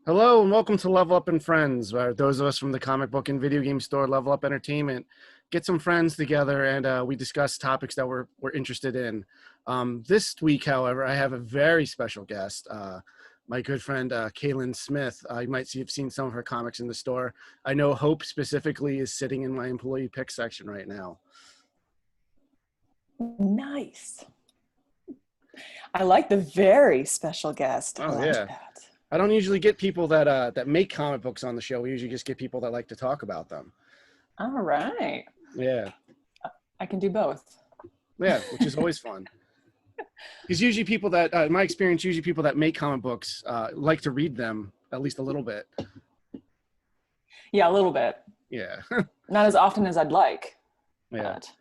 Hello and welcome to Level Up and Friends, where those of us from the comic book and video game store Level Up Entertainment get some friends together and we discuss topics that we're interested in. This week, however, I have a very special guest, my good friend Lynn Smith. You might have seen some of her comics in the store. I know Hope specifically is sitting in my employee pick section right now. Nice. I like the very special guest. Oh, I like yeah. that. I don't usually get people that make comic books on the show. We usually just get people that like to talk about them. All right. Yeah. I can do both. Yeah, which is always fun. Because usually people that, in my experience, usually people that make comic books like to read them at least a little bit. Yeah, a little bit. Yeah. Not as often as I'd like. Yeah. But.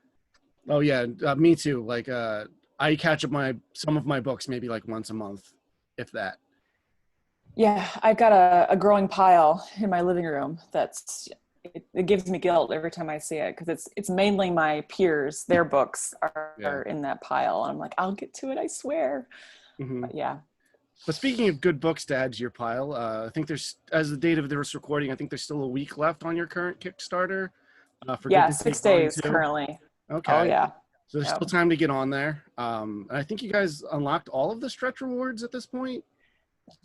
Oh yeah, me too. Like I catch up some of my books maybe like once a month, if that. Yeah, I've got a growing pile in my living room it gives me guilt every time I see it because it's mainly my peers. Their books are in that pile. I'm like, I'll get to it, I swear. Mm-hmm. But yeah. But speaking of good books to add to your pile, I think there's, as the date of this recording, I think there's still a week left on your current Kickstarter. For Yeah, 6 days currently. Okay. Oh yeah. So there's still time to get on there. And I think you guys unlocked all of the stretch rewards at this point.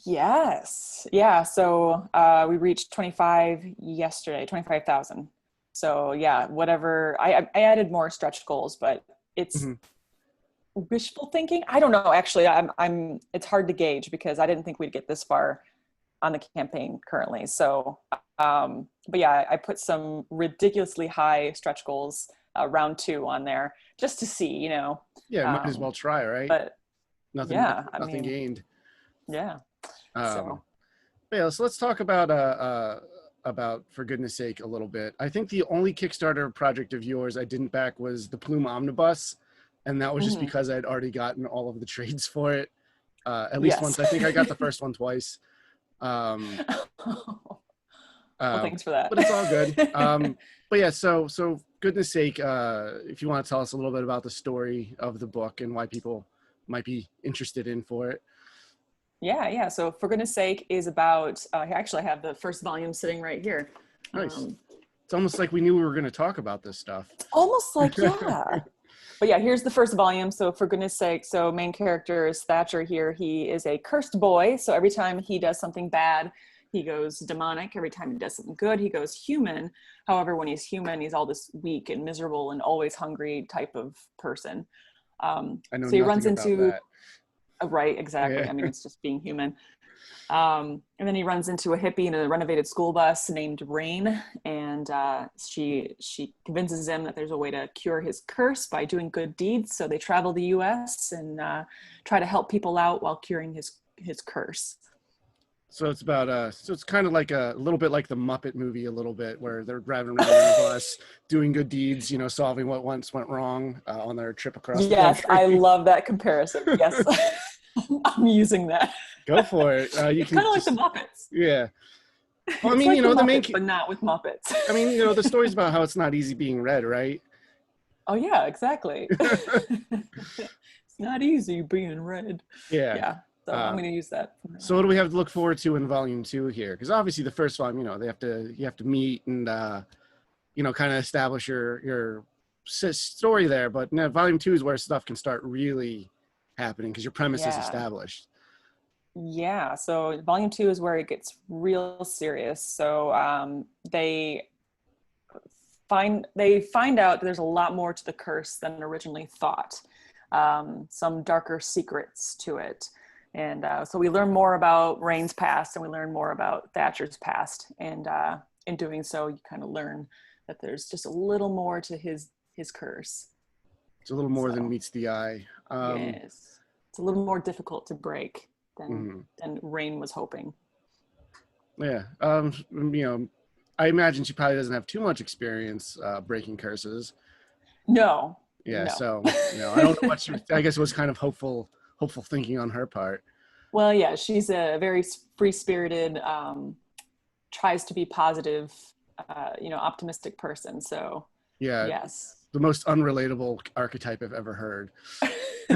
Yes. Yeah. So we reached 25,000. So yeah, whatever. I added more stretch goals, but it's wishful thinking. I don't know. Actually, it's hard to gauge because I didn't think we'd get this far on the campaign currently. So, but yeah, I put some ridiculously high stretch goals, round 2 on there just to see, Yeah, might as well try, right? But nothing gained. Yeah. So let's talk about for goodness sake a little bit. I think the only Kickstarter project of yours I didn't back was the Plume Omnibus, and that was just because I'd already gotten all of the trades for it. At least once. I think I got the first one twice. Well, thanks for that. But it's all good. But yeah, so goodness sake, if you want to tell us a little bit about the story of the book and why people might be interested in for it. Yeah. So For Goodness Sake is about, actually I have the first volume sitting right here. Nice. It's almost like we knew we were going to talk about this stuff. Almost like, yeah. But yeah, here's the first volume. So For Goodness Sake, so main character is Thatcher here. He is a cursed boy. So every time he does something bad, he goes demonic. Every time he does something good, he goes human. However, when he's human, he's all this weak and miserable and always hungry type of person. I know so he runs into that. Right, exactly. Yeah. I mean, it's just being human. And then he runs into a hippie in a renovated school bus named Rain, and she convinces him that there's a way to cure his curse by doing good deeds. So they travel the U.S. and try to help people out while curing his curse. So it's about so it's kind of like a little bit like the Muppet movie, a little bit, where they're driving around in a bus, doing good deeds, solving what once went wrong on their trip across the country. Yes, I love that comparison. Yes, I'm using that. Go for it. You can kind of like the Muppets. Yeah. Well, I mean, like the Muppets, main, but not with Muppets. I mean, the story's about how it's not easy being red, right? Oh yeah, exactly. It's not easy being red. Yeah. Yeah. So I'm going to use that. So what do we have to look forward to in volume 2 here? Because obviously the first volume, you have to meet and kind of establish your story there. But volume 2 is where stuff can start really happening because your premise is established. Yeah. So volume 2 is where it gets real serious. So they find out there's a lot more to the curse than originally thought. Some darker secrets to it. And so we learn more about Rain's past and we learn more about Thatcher's past. And in doing so, you kind of learn that there's just a little more to his curse. It's a little more than meets the eye. Yes. It's a little more difficult to break than Rain was hoping. Yeah. I imagine she probably doesn't have too much experience breaking curses. No. Yeah. No. So, I don't know what I guess it was kind of hopeful thinking on her part. Well, yeah, she's a very free-spirited, tries to be positive, optimistic person. So, yeah, yes, the most unrelatable archetype I've ever heard.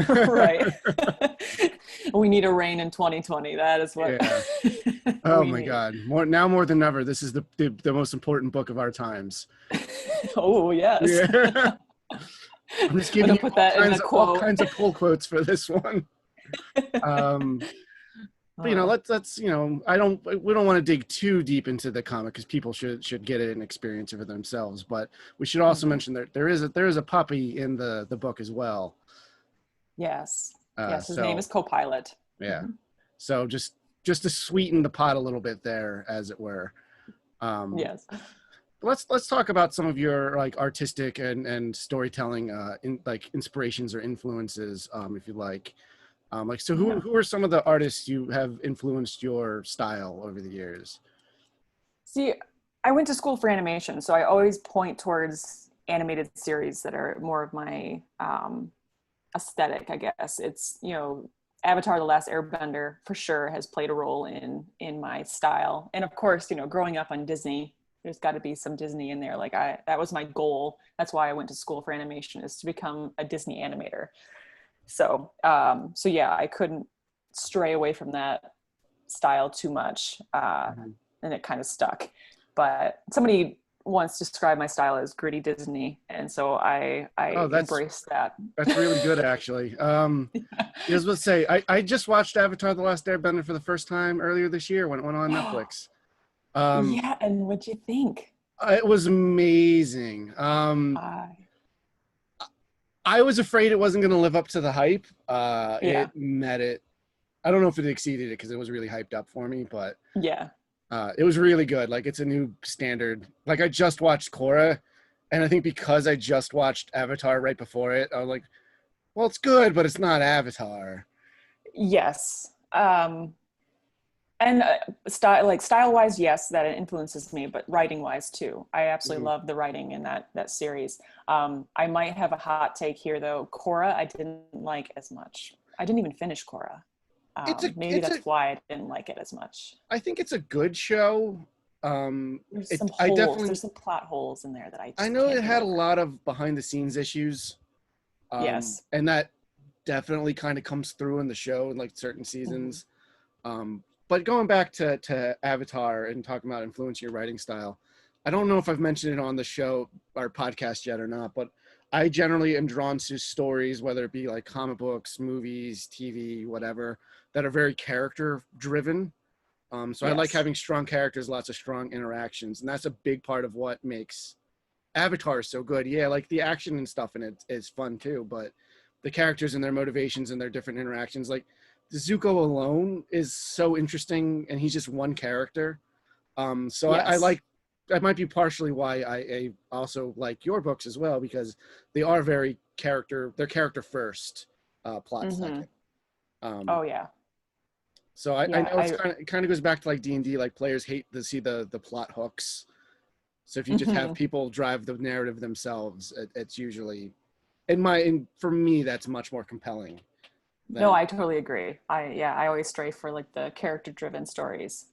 Right. We need a rain in 2020. That is what Yeah. Oh we my need. God. More than ever, this is the most important book of our times. Oh, yes. Yeah. I'm just I'm giving gonna you put that in a all quote. kinds of pull quotes for this one. Um, but Oh, let's we don't want to dig too deep into the comic because people should get it and experience it for themselves. But we should also mhm. mention that there is a puppy in the book as well. Yes. Yes, his name So is Copilot. yeah, Hmm. so just to sweeten the pot a little bit there, as it were. Um, Yes. let's talk about some of your like artistic and storytelling like inspirations or influences, if you like. Like, so Yeah. who are some of the artists you have influenced your style over the years? See, I went to school for animation, so I always point towards animated series that are more of my aesthetic, I guess. It's, Avatar: The Last Airbender for sure has played a role in my style. And of course, growing up on Disney, there's got to be some Disney in there. Like that was my goal. That's why I went to school for animation, is to become a Disney animator. So yeah, I couldn't stray away from that style too much, Mhm. and it kind of stuck. But somebody once described my style as gritty Disney, and so I Oh, embraced that. that's really good, actually. I was about to say, I just watched Avatar: The Last Airbender for the first time earlier this year when it went on Netflix. Um, Yeah, and what'd you think? it was amazing. I I was afraid it wasn't going to live up to the hype. Yeah, It met it. I don't know if it exceeded it because it was really hyped up for me, but yeah. it was really good. Like, it's a new standard. Like, I just watched Korra, and I think because I just watched Avatar right before it, I was like, well, it's good, but it's not Avatar. Yes. And style wise, yes, that it influences me, but writing wise too. I absolutely Mhm. love the writing in that series. I might have a hot take here though. Korra, I didn't like as much. I didn't even finish Korra. Maybe It's a that's why I didn't like it as much. I think it's a good show. There's some It I holes. definitely There's some plot holes in there that I I just know can't it get had a over. lot of behind the scenes issues, Yes. and that definitely kind of comes through in the show in like certain Hmm. seasons. But going back to Avatar and talking about influencing your writing style, I don't know if I've mentioned it on the show or podcast yet or not, but I generally am drawn to stories, whether it be like comic books, movies, TV, whatever, that are very character driven. So I like Yes. having strong characters, lots of strong interactions, and that's a big part of what makes Avatar so good. Yeah, like the action and stuff in it is fun too, but the characters and their motivations and their different interactions, like Zuko alone is so interesting, and he's just one character. So I Yes. like that might be partially why I also like your books as well, because they are very they're character first, plot Hmm. second. Um, Oh yeah. so I Yeah. know it kind of goes back to like D&D, like players hate to see the plot hooks. So if you just have Hmm. people drive the narrative themselves, it's usually for me that's much more compelling No, than I totally agree. I always stray for like the character driven stories.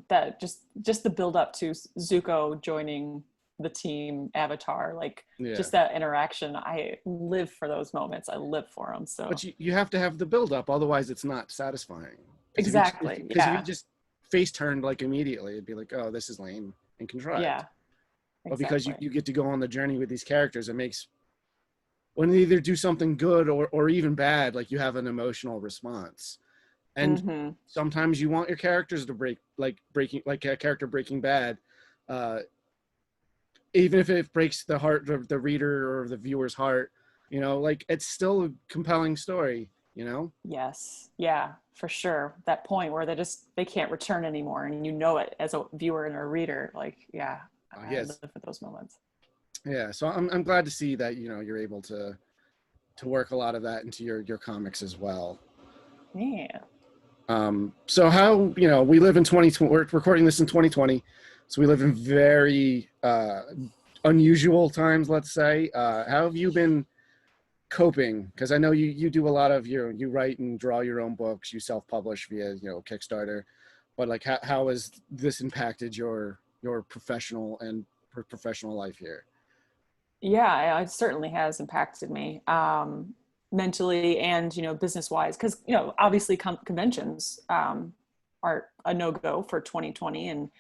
That just the build up to Zuko joining the team Avatar, like yeah. just that interaction. I live for those moments. I live for them. But So you have to have the build up, otherwise it's not satisfying. Because exactly. if you Yeah. just face turned like immediately, it'd be like, oh, this is lame and contrived. Yeah. But because Exactly. you get to go on the journey with these characters, it makes when they either do something good or even bad, like you have an emotional response. And Hmm. sometimes you want your characters to breaking like a character Breaking Bad, uh, even if it breaks the heart of the reader or the viewer's heart, like it's still a compelling story, Yes. Yeah, for sure. That point where they can't return anymore, and you know it as a viewer and a reader. Like, yeah, I live Yes. for those moments. Yeah, so I'm glad to see that you're able to work a lot of that into your comics as well. Yeah. So how we live in 2020. We're recording this in 2020, so we live in very unusual times. Let's say, how have you been coping? Because I know you do a lot of you write and draw your own books. You self-publish via Kickstarter, but like how has this impacted your professional and professional life here? Yeah, it certainly has impacted me. mentally and, business wise, because, obviously conventions are a no-go for 2020. And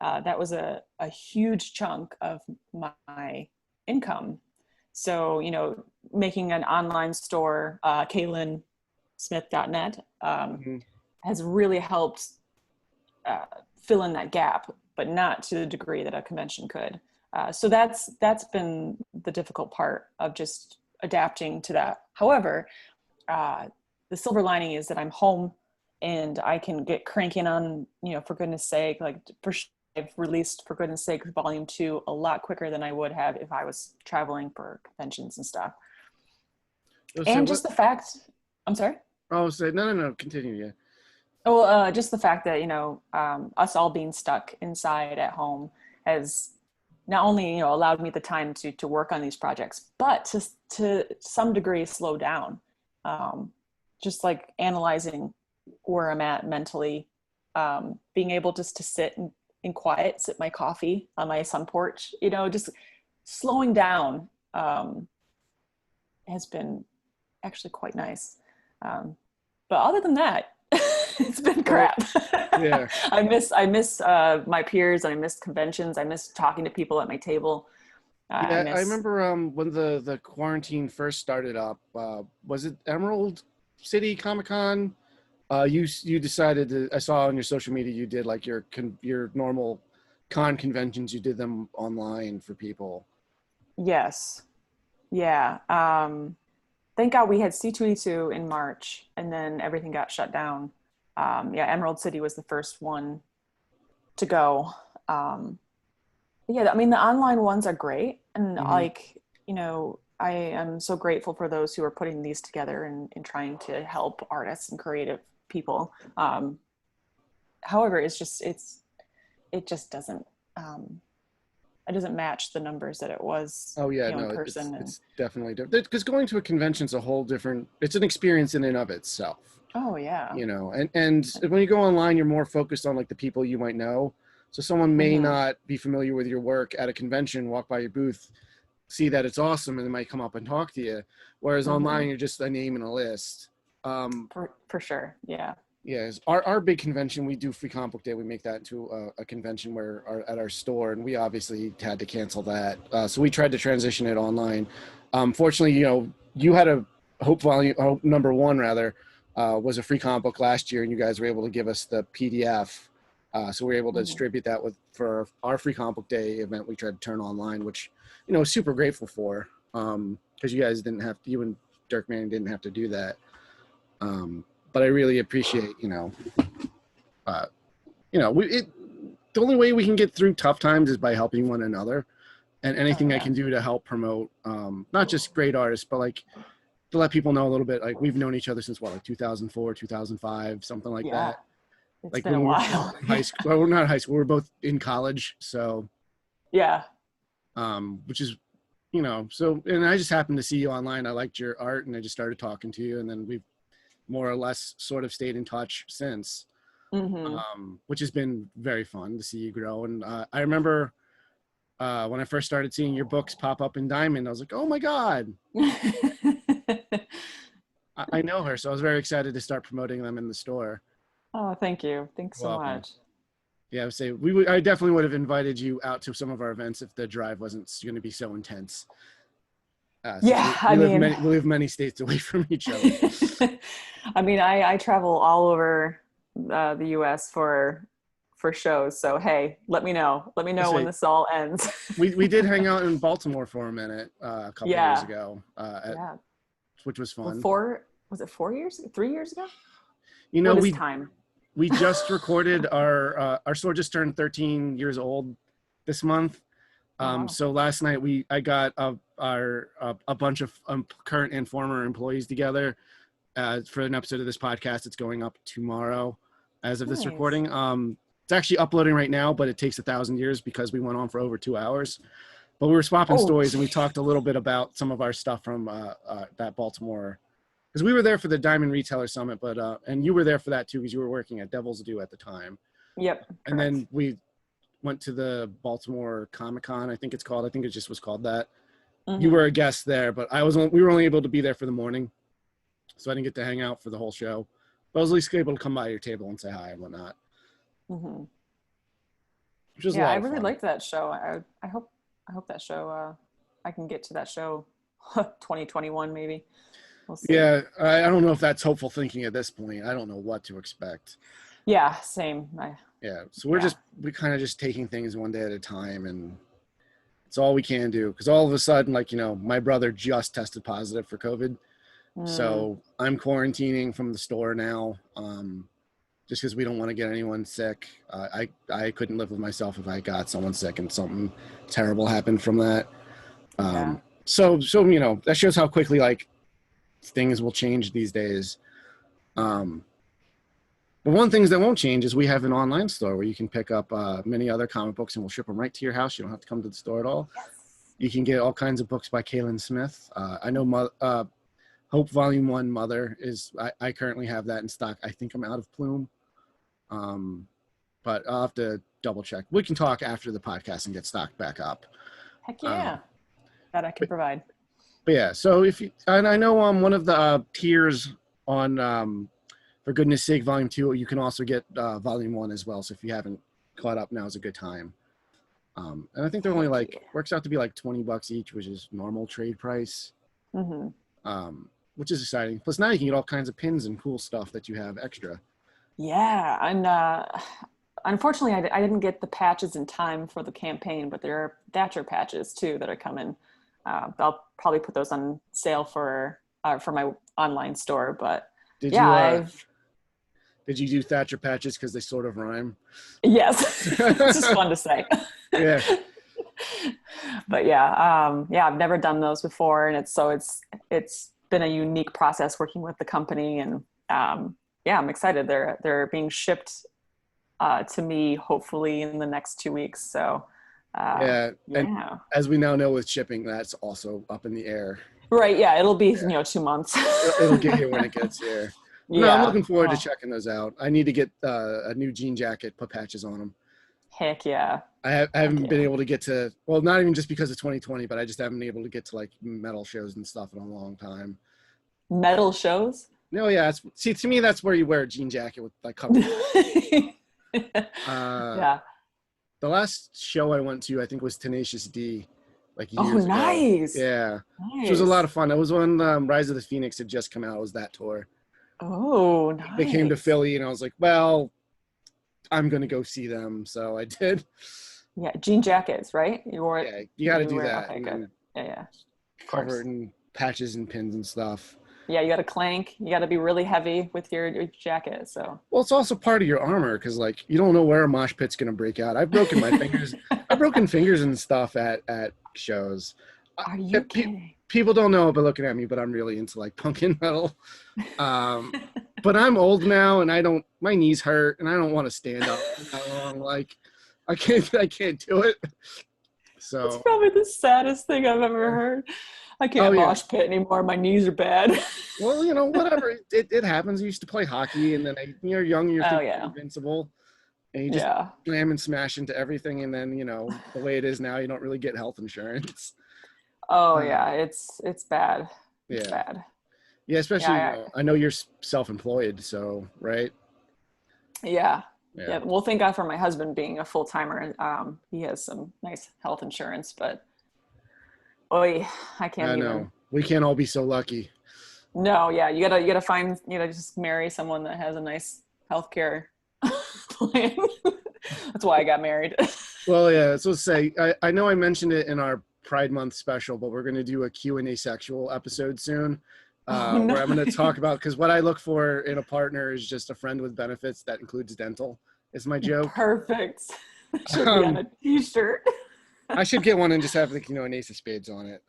that was a huge chunk of my income. So, making an online store, lynsmith.net, has really helped fill in that gap, but not to the degree that a convention could. So that's been the difficult part of just adapting to that. However, the silver lining is that I'm home and I can get cranking on, for goodness sake, like for sure I've released For Goodness Sake Volume 2 a lot quicker than I would have if I was traveling for conventions and stuff. And just the fact, I'm sorry? Oh, say no, continue, yeah. Well, just the fact that, us all being stuck inside at home has not only, allowed me the time to work on these projects, but to some degree slow down. Just like analyzing where I'm at mentally, being able just to sit in quiet, sip my coffee on my sun porch, just slowing down has been actually quite nice. But other than that, it's been crap. Yeah. I miss my peers. I miss conventions. I miss talking to people at my table. I remember when the quarantine first started up, was it Emerald City Comic-Con? You decided to, I saw on your social media you did like your normal con conventions, you did them online for people. Yes. Yeah. Thank God we had C2E2 in March and then everything got shut down. Emerald City was the first one to go. I mean, the online ones are great. And I am so grateful for those who are putting these together and trying to help artists and creative people. However, it just doesn't, it doesn't match the numbers that it was. Oh yeah, in person. It's definitely different because going to a convention is a whole different. It's an experience in and of itself. Oh yeah. And when you go online, you're more focused on like the people you might know. So someone may not be familiar with your work at a convention, walk by your booth, see that it's awesome, and they might come up and talk to you. Whereas online, you're just a name in a list. For sure, yeah. Yes, our big convention, we do Free Comic Book Day. We make that into a convention at our store, and we obviously had to cancel that. So we tried to transition it online. Fortunately, you had a Hope number 1 rather was a free comic book last year, and you guys were able to give us the PDF. So we were able to distribute that for our Free Comic Book Day event. We tried to turn online, which super grateful for, because you guys didn't have to, you and Dirk Manning didn't have to do that. But I really appreciate, the only way we can get through tough times is by helping one another, and anything I can do to help promote, not just great artists, but like to let people know a little bit, like we've known each other since like 2004, 2005, something like that. It's like been a while. High school. Well, we're not high school. We're both in college. So, yeah. Which is, so, and I just happened to see you online. I liked your art and I just started talking to you, and then we've more or less sort of stayed in touch since, which has been very fun to see you grow. And I remember when I first started seeing your books pop up in Diamond, I was like, oh my God. I know her. So I was very excited to start promoting them in the store. Oh, thank you. Thanks so much. Yeah, I would say I definitely would have invited you out to some of our events if the drive wasn't going to be so intense. We live many states away from each other. I mean, I travel all over the U.S. for shows. So hey, let me know when this all ends. we did hang out in Baltimore for a minute a couple years ago, which was fun. Was it 4 years? 3 years ago? We just recorded our store just turned 13 years old this month. Wow. So last night I got a bunch of current and former employees together for an episode of this podcast. It's going up tomorrow as of this recording. It's actually uploading right now, but it takes 1,000 years because we went on for over 2 hours. But we were swapping stories, and we talked a little bit about some of our stuff from that Baltimore. Because we were there for the Diamond Retailer Summit, but and you were there for that too, because you were working at Devil's Due at the time. Yep. And then we went to the Baltimore Comic-Con, I think it's called. I think it just was called that. And then we went to the Diamond Retailer Summit, and you were there for that too, because you were working at Devil's Due at the time. And then we went to the Baltimore Comic-Con, I think it's called. I think it just was called that. And then we you were Mm-hmm. a guest there, but we were only able to be there for the morning, so I didn't get to hang out for the whole show. But I was at least able to come by your table and say hi and whatnot, Mm-hmm. which was a Yeah, I lot of really fun. liked that show. I hope that show I can get to that show 2021 maybe. We'll see. Yeah, I don't know if that's hopeful thinking at this point. I don't know what to expect. Yeah, same. Yeah, so Yeah. we kind of just taking things one day at a time, and it's all we can do. Because all of a sudden, like my brother just tested positive for COVID, Mm, so I'm quarantining from the store now. Just because we don't want to get anyone sick. I couldn't live with myself if I got someone sick and something terrible happened from that. yeah. So that shows how quickly like things will change these days. Um, but one of the things that won't change is we have an online store where you can pick up many other comic books and we'll ship them right to your house. You don't have to come to the store at all. Yes. You can get all kinds of books by Lynn Smith. I know Hope Volume 1 Mother is, I currently have that in stock. I think I'm out of Plume. Um, but I'll have to double check. We can talk after the podcast and get stocked back up. Heck Um, yeah. That I can but, provide. but yeah, so if you, and I know one of the tiers on For Goodness Sake Volume 2, you can also get Volume 1 as well. So if you haven't caught up, now is a good time. And I think they're only Heck like, yeah. works out to be like $20 each, which is normal trade price, Mm-hmm. which is exciting. Plus now you can get all kinds of pins and cool stuff that you have extra. Yeah, and unfortunately, I didn't get the patches in time for the campaign, but there are Thatcher patches too that are coming. I'll probably put those on sale for my online store. But Did yeah, you I've did you do Thatcher patches because they sort of rhyme? yes, it's just fun to say. Yeah. But yeah, I've never done those before, and it's been a unique process working with the company, and yeah, I'm excited. They're being shipped to me hopefully in the next 2 weeks. So Yeah, and yeah, as we now know with shipping, that's also up in the air. right. Yeah, it'll be Yeah, 2 months. it'll get here when it gets here. No, I'm Yeah. looking forward to Oh, checking those out. I need to get a new jean jacket, put patches on them. heck yeah. I Heck haven't been yeah. able to get to, well, not even just because of 2020, but I just haven't been able to get to like metal shows and stuff in a long time. Metal shows. No, yeah, see, to me, that's where you wear a jean jacket with like covered. Uh, Yeah. the last show I went to, I think, was Tenacious D, like Oh, years ago. nice. Yeah, which was a lot Nice. of fun. It was when Rise of the Phoenix had just come out. It was that tour. Oh, They came to nice. Philly, and I was like, well, I'm gonna go see them. So I did. Yeah, jean jackets, right? You wore it. Yeah, you got to You do wear. that, Okay, and good. then Yeah, yeah. Of cover course. it in patches and pins and stuff. Yeah, you got to clank. You got to be really heavy with your jacket. So. Well, it's also part of your armor because, like, you don't know where a mosh pit's gonna break out. I've broken my fingers. I've broken fingers and stuff at shows. Are you Pe- kidding? People don't know by looking at me, but I'm really into like punk and metal. Um, but I'm old now, and my knees hurt, and I don't want to stand up that long. Like, I can't do it. That's So, probably the saddest thing I've ever yeah. heard. I Oh can't yeah. mosh pit anymore. My knees are bad. Well, whatever. It happens. I used to play hockey, and then you're young, and you're Oh thinking you're yeah. invincible, and you just Yeah. slam and smash into everything. And then, the way it is now, you don't really get health insurance. Oh Um, yeah. It's bad. It's yeah. bad. Yeah. Especially, Yeah. I know you're self-employed, so, right? Yeah. Yeah. Yeah. Well, thank God for my husband being a full timer. He has some nice health insurance, but oi, I can't I even. know. We can't all be so lucky. No, yeah, you gotta find just marry someone that has a nice healthcare plan. That's why I got married. Well, yeah. So say, I know I mentioned it in our Pride Month special, but we're going to do a Q&A sexual episode soon, Oh, where I'm going to talk nice. about, because what I look for in a partner is just a friend with benefits that includes dental, is my joke. Perfect. That should be on Um, a t-shirt. I should get one and just have like, an ace of spades on it.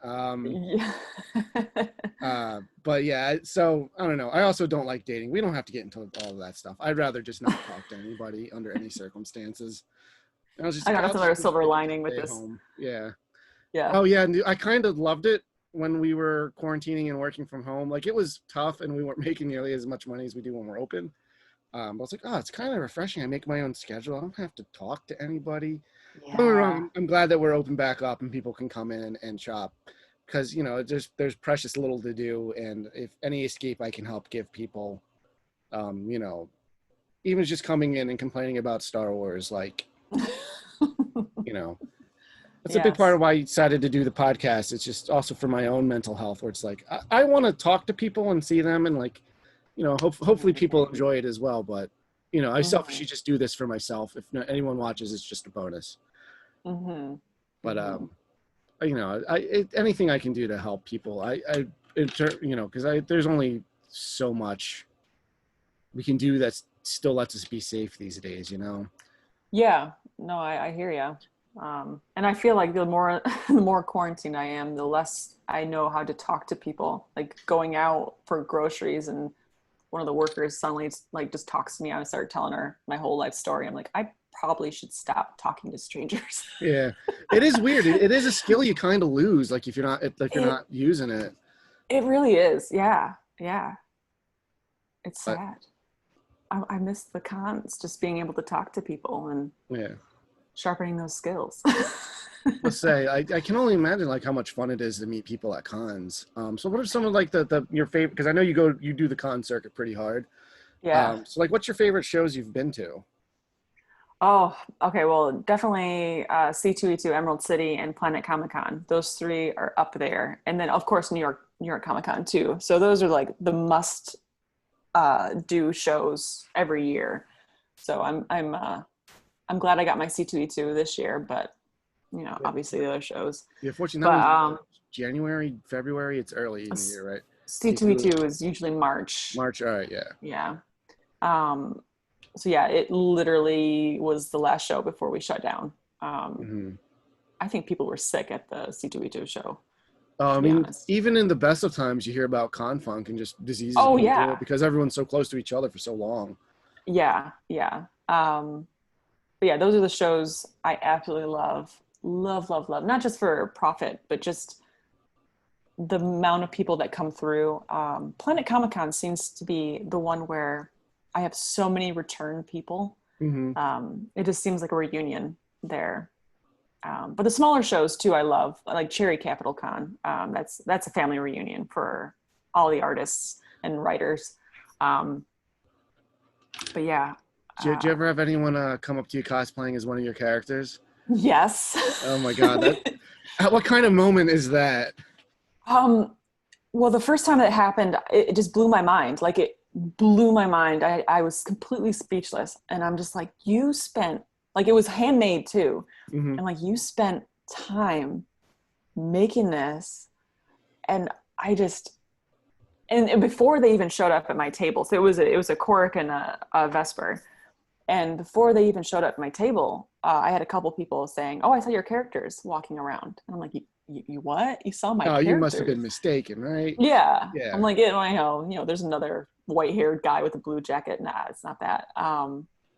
Yeah. But yeah, so I don't know. I also don't like dating. We don't have to get into all of that stuff. I'd rather just not talk to anybody under any circumstances. And I was just I like, know I'll that's just another be silver free to lining with stay this. home. Yeah. Yeah. Oh yeah, and I kind of loved it when we were quarantining and working from home. Like it was tough, and we weren't making nearly as much money as we do when we're open. But I was like, oh, it's kind of refreshing. I make my own schedule. I don't have to talk to anybody. Don't get me wrong. Yeah. I'm glad that we're open back up and people can come in and shop. because you know there's precious little to do, and if any escape I can help give people, you know, even just coming in and complaining about Star Wars, like, you know, that's a big part Yes. of why I decided to do the podcast. It's just also for my own mental health, where it's like I want to talk to people and see them, and like, you know, hopefully people enjoy it as well. But you know, I Mm-hmm. selfishly just do this for myself. If anyone watches, it's just a bonus. Mm-hmm. But Mm-hmm. you know, anything I can do to help people, you know, because there's only so much we can do that still lets us be safe these days, you know. Yeah, no, I hear you. And I feel like the more the more quarantined I am, the less I know how to talk to people. Like going out for groceries, and one of the workers suddenly like just talks to me. I start telling her my whole life story. I'm like, I probably should stop talking to strangers. Yeah, it is weird. It is a skill you kind of lose, like if you're It not using it. it really is. Yeah, yeah. It's But sad. I miss the cons, just being able to talk to people and yeah, sharpening those skills. let's say I can only imagine like how much fun it is to meet people at cons. So what are some of like the your favorite? Because I know you do the con circuit pretty hard. Yeah. So like, what's your favorite shows you've been to? Oh, okay. Well, definitely C2E2, Emerald City, and Planet Comic Con. Those three are up there, and then of course New York Comic Con too. So those are like the must do shows every year. So I'm glad I got my C2E2 this year, but you know, Yeah, obviously the other shows. yeah, fortunately, that But one's January, February. It's early in the year, right? C2, C2E2 is usually March. March. All right, yeah. Yeah. Um, so yeah, it literally was the last show before we shut down. Um, Mm-hmm. I think people were sick at the C2E2 show, I to be mean, honest. even in the best of times, you hear about confunk and just diseases Oh going through it yeah, because everyone's so close to each other for so long. yeah, yeah. But yeah, those are the shows I absolutely love, love, love, love. Not just for profit, but just the amount of people that come through. Planet Comic Con seems to be the one where I have so many return people. Mm-hmm. It just seems like a reunion there. But the smaller shows too, I love, like Cherry Capital Con. That's a family reunion for all the artists and writers. Um, but yeah, Did you ever have anyone come up to you cosplaying as one of your characters? yes. Oh my God, what kind of moment is that? um, well, the first time that happened, it just blew my mind. Like it blew my mind. I was completely speechless, and I'm just like, you spent like it was handmade too, Mm-hmm. and like you spent time making this, and I just and before they even showed up at my table, so it was a Cork and a Vesper, and before they even showed up at my table, I had a couple people saying, "Oh, I saw your characters walking around," and I'm like, "You what? You saw my Oh, you must have been characters?" mistaken, right? Yeah, I'm Yeah. like, I know, there's another white-haired guy with a blue jacket. Nah, it's not that.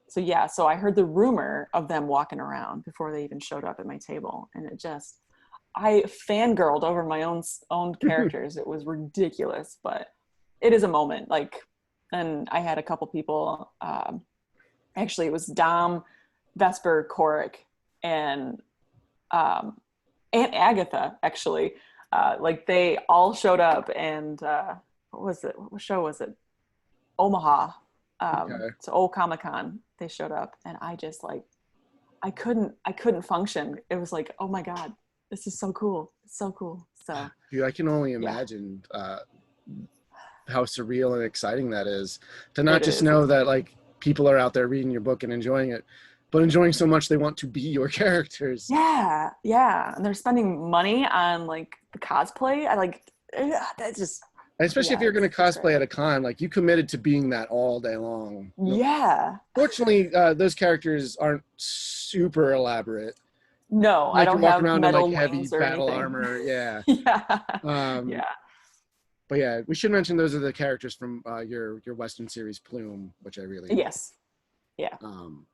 So yeah, so I heard the rumor of them walking around before they even showed up at my table, and it just I fangirled over my own characters. It was ridiculous, but it is a moment. Like, and I had a couple people. Actually, it was Dom, Vesper, Coric, and um, Aunt Agatha. Actually, like they all showed up, and what was it? What show was it? Omaha. Okay. So Old Comic Con. They showed up, and I just like I couldn't function. It was like, oh my god, this is so cool. It's so cool. So Dude, I can only yeah, imagine how surreal and exciting that is to not it just is. know It's that like people are out there reading your book and enjoying it, but enjoying so much they want to be your characters. yeah, yeah. And they're spending money on like the cosplay. I like that's just Especially if yeah, you're going to it's great. cosplay at a con, like you committed to being that all day long. No, Yeah. fortunately, those characters aren't super elaborate. No, I Like you're don't walking have around in like metal heavy wings or battle anything. armor. Yeah. Yeah. Um, Yeah. but yeah, we should mention those are the characters from your Western series Plume, which I really enjoy. Yes. Yeah. Um,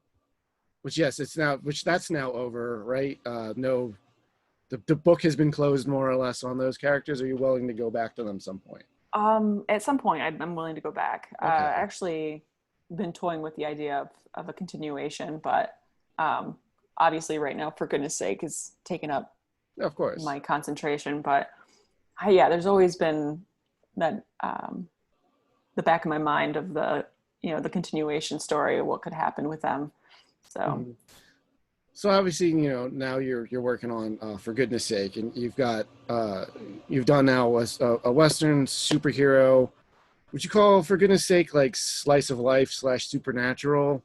which yes, that's now over, right? No, the book has been closed more or less on those characters. Are you willing to go back to them some point? At some point, I'm willing to go back. Okay, Actually, been toying with the idea of a continuation, but um, obviously, right now, for goodness sake, is taking up of course. my concentration. But Yeah, there's always been that the back of my mind of the the continuation story of what could happen with them. So Mhm. So obviously, now you're working on For Goodness Sake, and you've done now a Western superhero. Would you call For Goodness Sake like slice of life slash supernatural?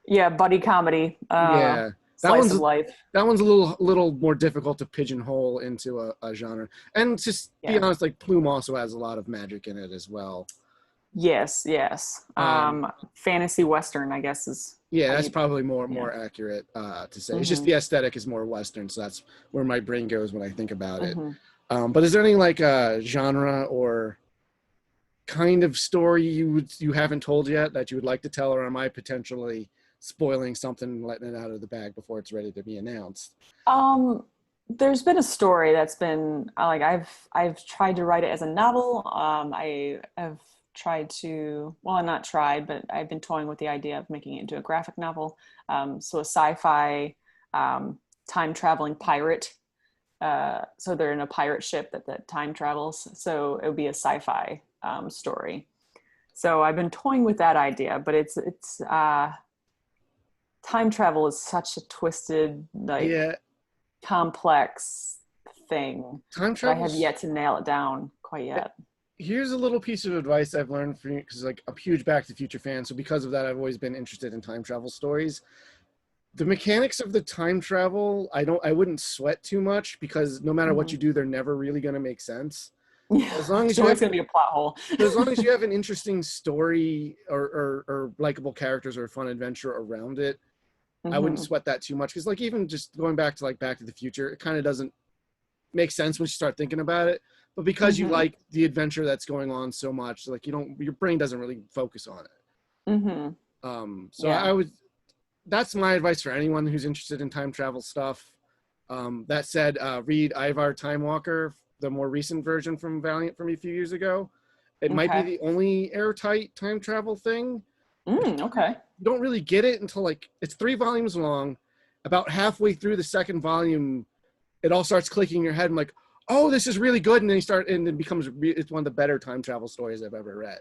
yeah, buddy comedy, Yeah, that slice one's of life. that one's a little more difficult to pigeonhole into a genre. And just be Yeah. honest, like Plume also has a lot of magic in it as well. Yes, yes. Um, Fantasy Western, I guess, is yeah, how that's you, probably more yeah. more accurate to say. It's just Mm-hmm. the aesthetic is more Western, so that's where my brain goes when I think about it. Mm-hmm. But is there any like genre or kind of story you haven't told yet that you would like to tell, or am I potentially spoiling something and letting it out of the bag before it's ready to be announced? Um, there's been a story that's been like I've tried to write it as a novel. I have tried to, well, not tried, but I've been toying with the idea of making it into a graphic novel. So a sci-fi time traveling pirate. So they're in a pirate ship that time travels. So it would be a sci-fi story. So I've been toying with that idea, but it's time travel is such a twisted, like Yeah, complex thing time that I have travels. yet to nail it down quite yet. Here's a little piece of advice I've learned from you because like I'm a huge Back to the Future fan, so because of that, I've always been interested in time travel stories. The mechanics of the time travel, I wouldn't sweat too much because no matter what Mm-hmm. you do, they're never really going to make sense. Yeah, As long as it's you always have going to be a plot hole. But as long as you have an interesting story or likable characters or a fun adventure around it, I wouldn't Mm-hmm. sweat that too much. Because like even just going back to like Back to the Future, it kind of doesn't make sense once you start thinking about it. But because you Mm-hmm. like the adventure that's going on so much, like your brain doesn't really focus on it. Mm-hmm. So Yeah. I would that's my advice for anyone who's interested in time travel stuff. That said, read Ivar Time Walker, the more recent version from Valiant from a few years ago. It might be Okay. the only airtight time travel thing. But Okay. you don't really get it until like it's 3 volumes long. About halfway through the second volume, it all starts clicking in your head. I'm like, oh, this is really good, and then you start, and it becomes it's one of the better time travel stories I've ever read.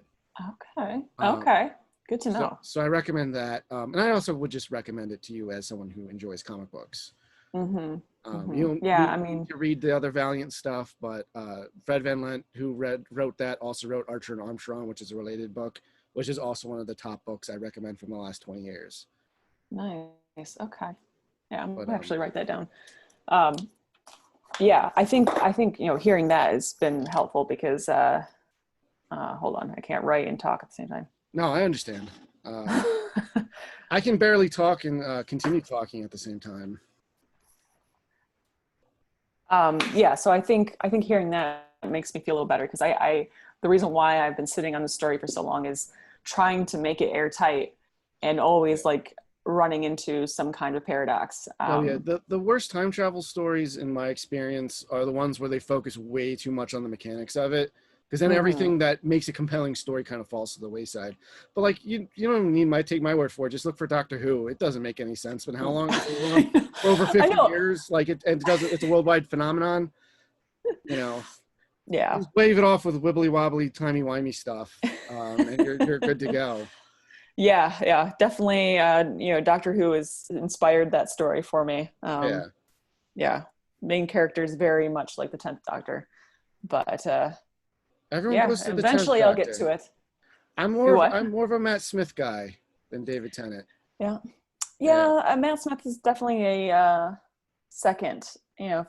Okay. Um, Okay. Good to so, know. so I recommend that, and I also would just recommend it to you as someone who enjoys comic books. Mm-hmm. You Mm-hmm. don't Yeah. I need mean, to read the other Valiant stuff, but Fred Van Lent, who wrote that, also wrote Archer and Armstrong, which is a related book, which is also one of the top books I recommend from the last 20 years. nice. Okay. Yeah, I'm But gonna actually write that down. Um, yeah, I think hearing that has been helpful because hold on, I can't write and talk at the same time. no, I understand. I can barely talk and continue talking at the same time. Yeah, so I think hearing that makes me feel a little better because I the reason why I've been sitting on the story for so long is trying to make it airtight and always like running into some kind of paradox. Oh yeah, the worst time travel stories in my experience are the ones where they focus way too much on the mechanics of it, because then Mhm. everything that makes a compelling story kind of falls to the wayside. But like you don't need my take my word for it. Just look for Doctor Who. It doesn't make any sense. But how long it's been on for over I 50 know. years? Like it doesn't. It's a worldwide phenomenon. You know, Yeah. just wave it off with wibbly wobbly timey wimey stuff, and you're good to go. Yeah, yeah, definitely. Doctor Who has inspired that story for me. Yeah, Yeah, main character is very much like the 10th Doctor, but everyone yeah, goes to the 10th eventually I'll get Doctor. to it. I'm You more of what? I'm more of a Matt Smith guy than David Tennant. Yeah, Yeah, yeah. Matt Smith is definitely a second,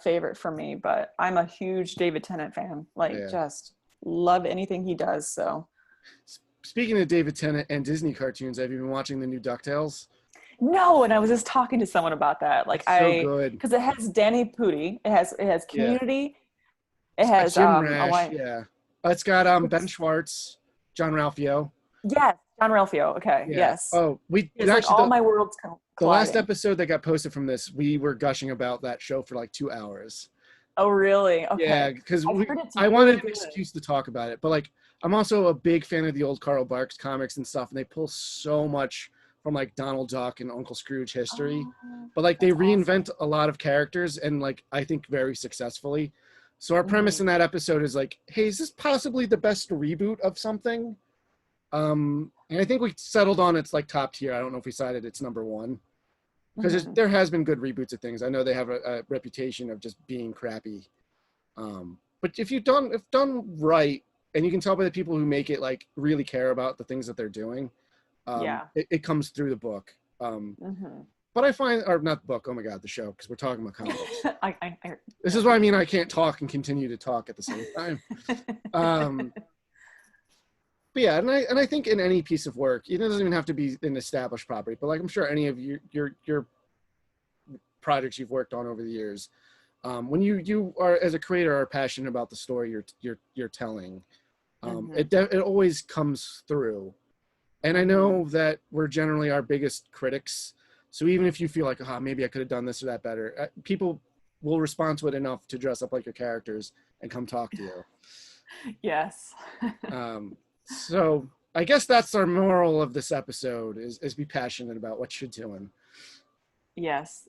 favorite for me. But I'm a huge David Tennant fan. Like, yeah. just love anything he does. So Speaking of David Tennant and Disney cartoons, have you been watching the new DuckTales? no, and I was just talking to someone about that. Like It's so good. because it has Danny Pudi, it has Yeah. Community, it It's got has Jim oh Rash. I Yeah. It's got Ben what's Schwartz, John Ralphio. yes, John Ralphio. Okay, Yeah. yes, Oh, we it's like actually all my worlds the last colliding. episode that got posted from this, we were gushing about that show for like 2 hours. Oh, really? Yeah, Okay, because I've heard it's I really wanted an good. excuse to talk about it, but like I'm also a big fan of the old Carl Barks comics and stuff, and they pull so much from like Donald Duck and Uncle Scrooge history, Oh, but like they that's awesome. reinvent a lot of characters and like I think very successfully. So our premise in that episode is like, hey, is this possibly the best reboot of something? And I think we settled on it's like top tier. I don't know if we decided it's number one, because there has been good reboots of things. I know they have a reputation of just being crappy. But if done right, and you can tell by the people who make it like really care about the things that they're doing, it comes through the book. But I find, or not the book, oh my God, the show, because we're talking about comics. This is what I mean. I can't talk and continue to talk at the same time. But yeah, and I think in any piece of work, it doesn't even have to be an established property, but like I'm sure any of your projects you've worked on over the years, when you are as a creator are passionate about the story you're telling, it always comes through. And I know that we're generally our biggest critics. So even if you feel like, maybe I could have done this or that better, people will respond to it enough to dress up like your characters and come talk to you. Yes. So I guess that's our moral of this episode is be passionate about what you're doing. Yes.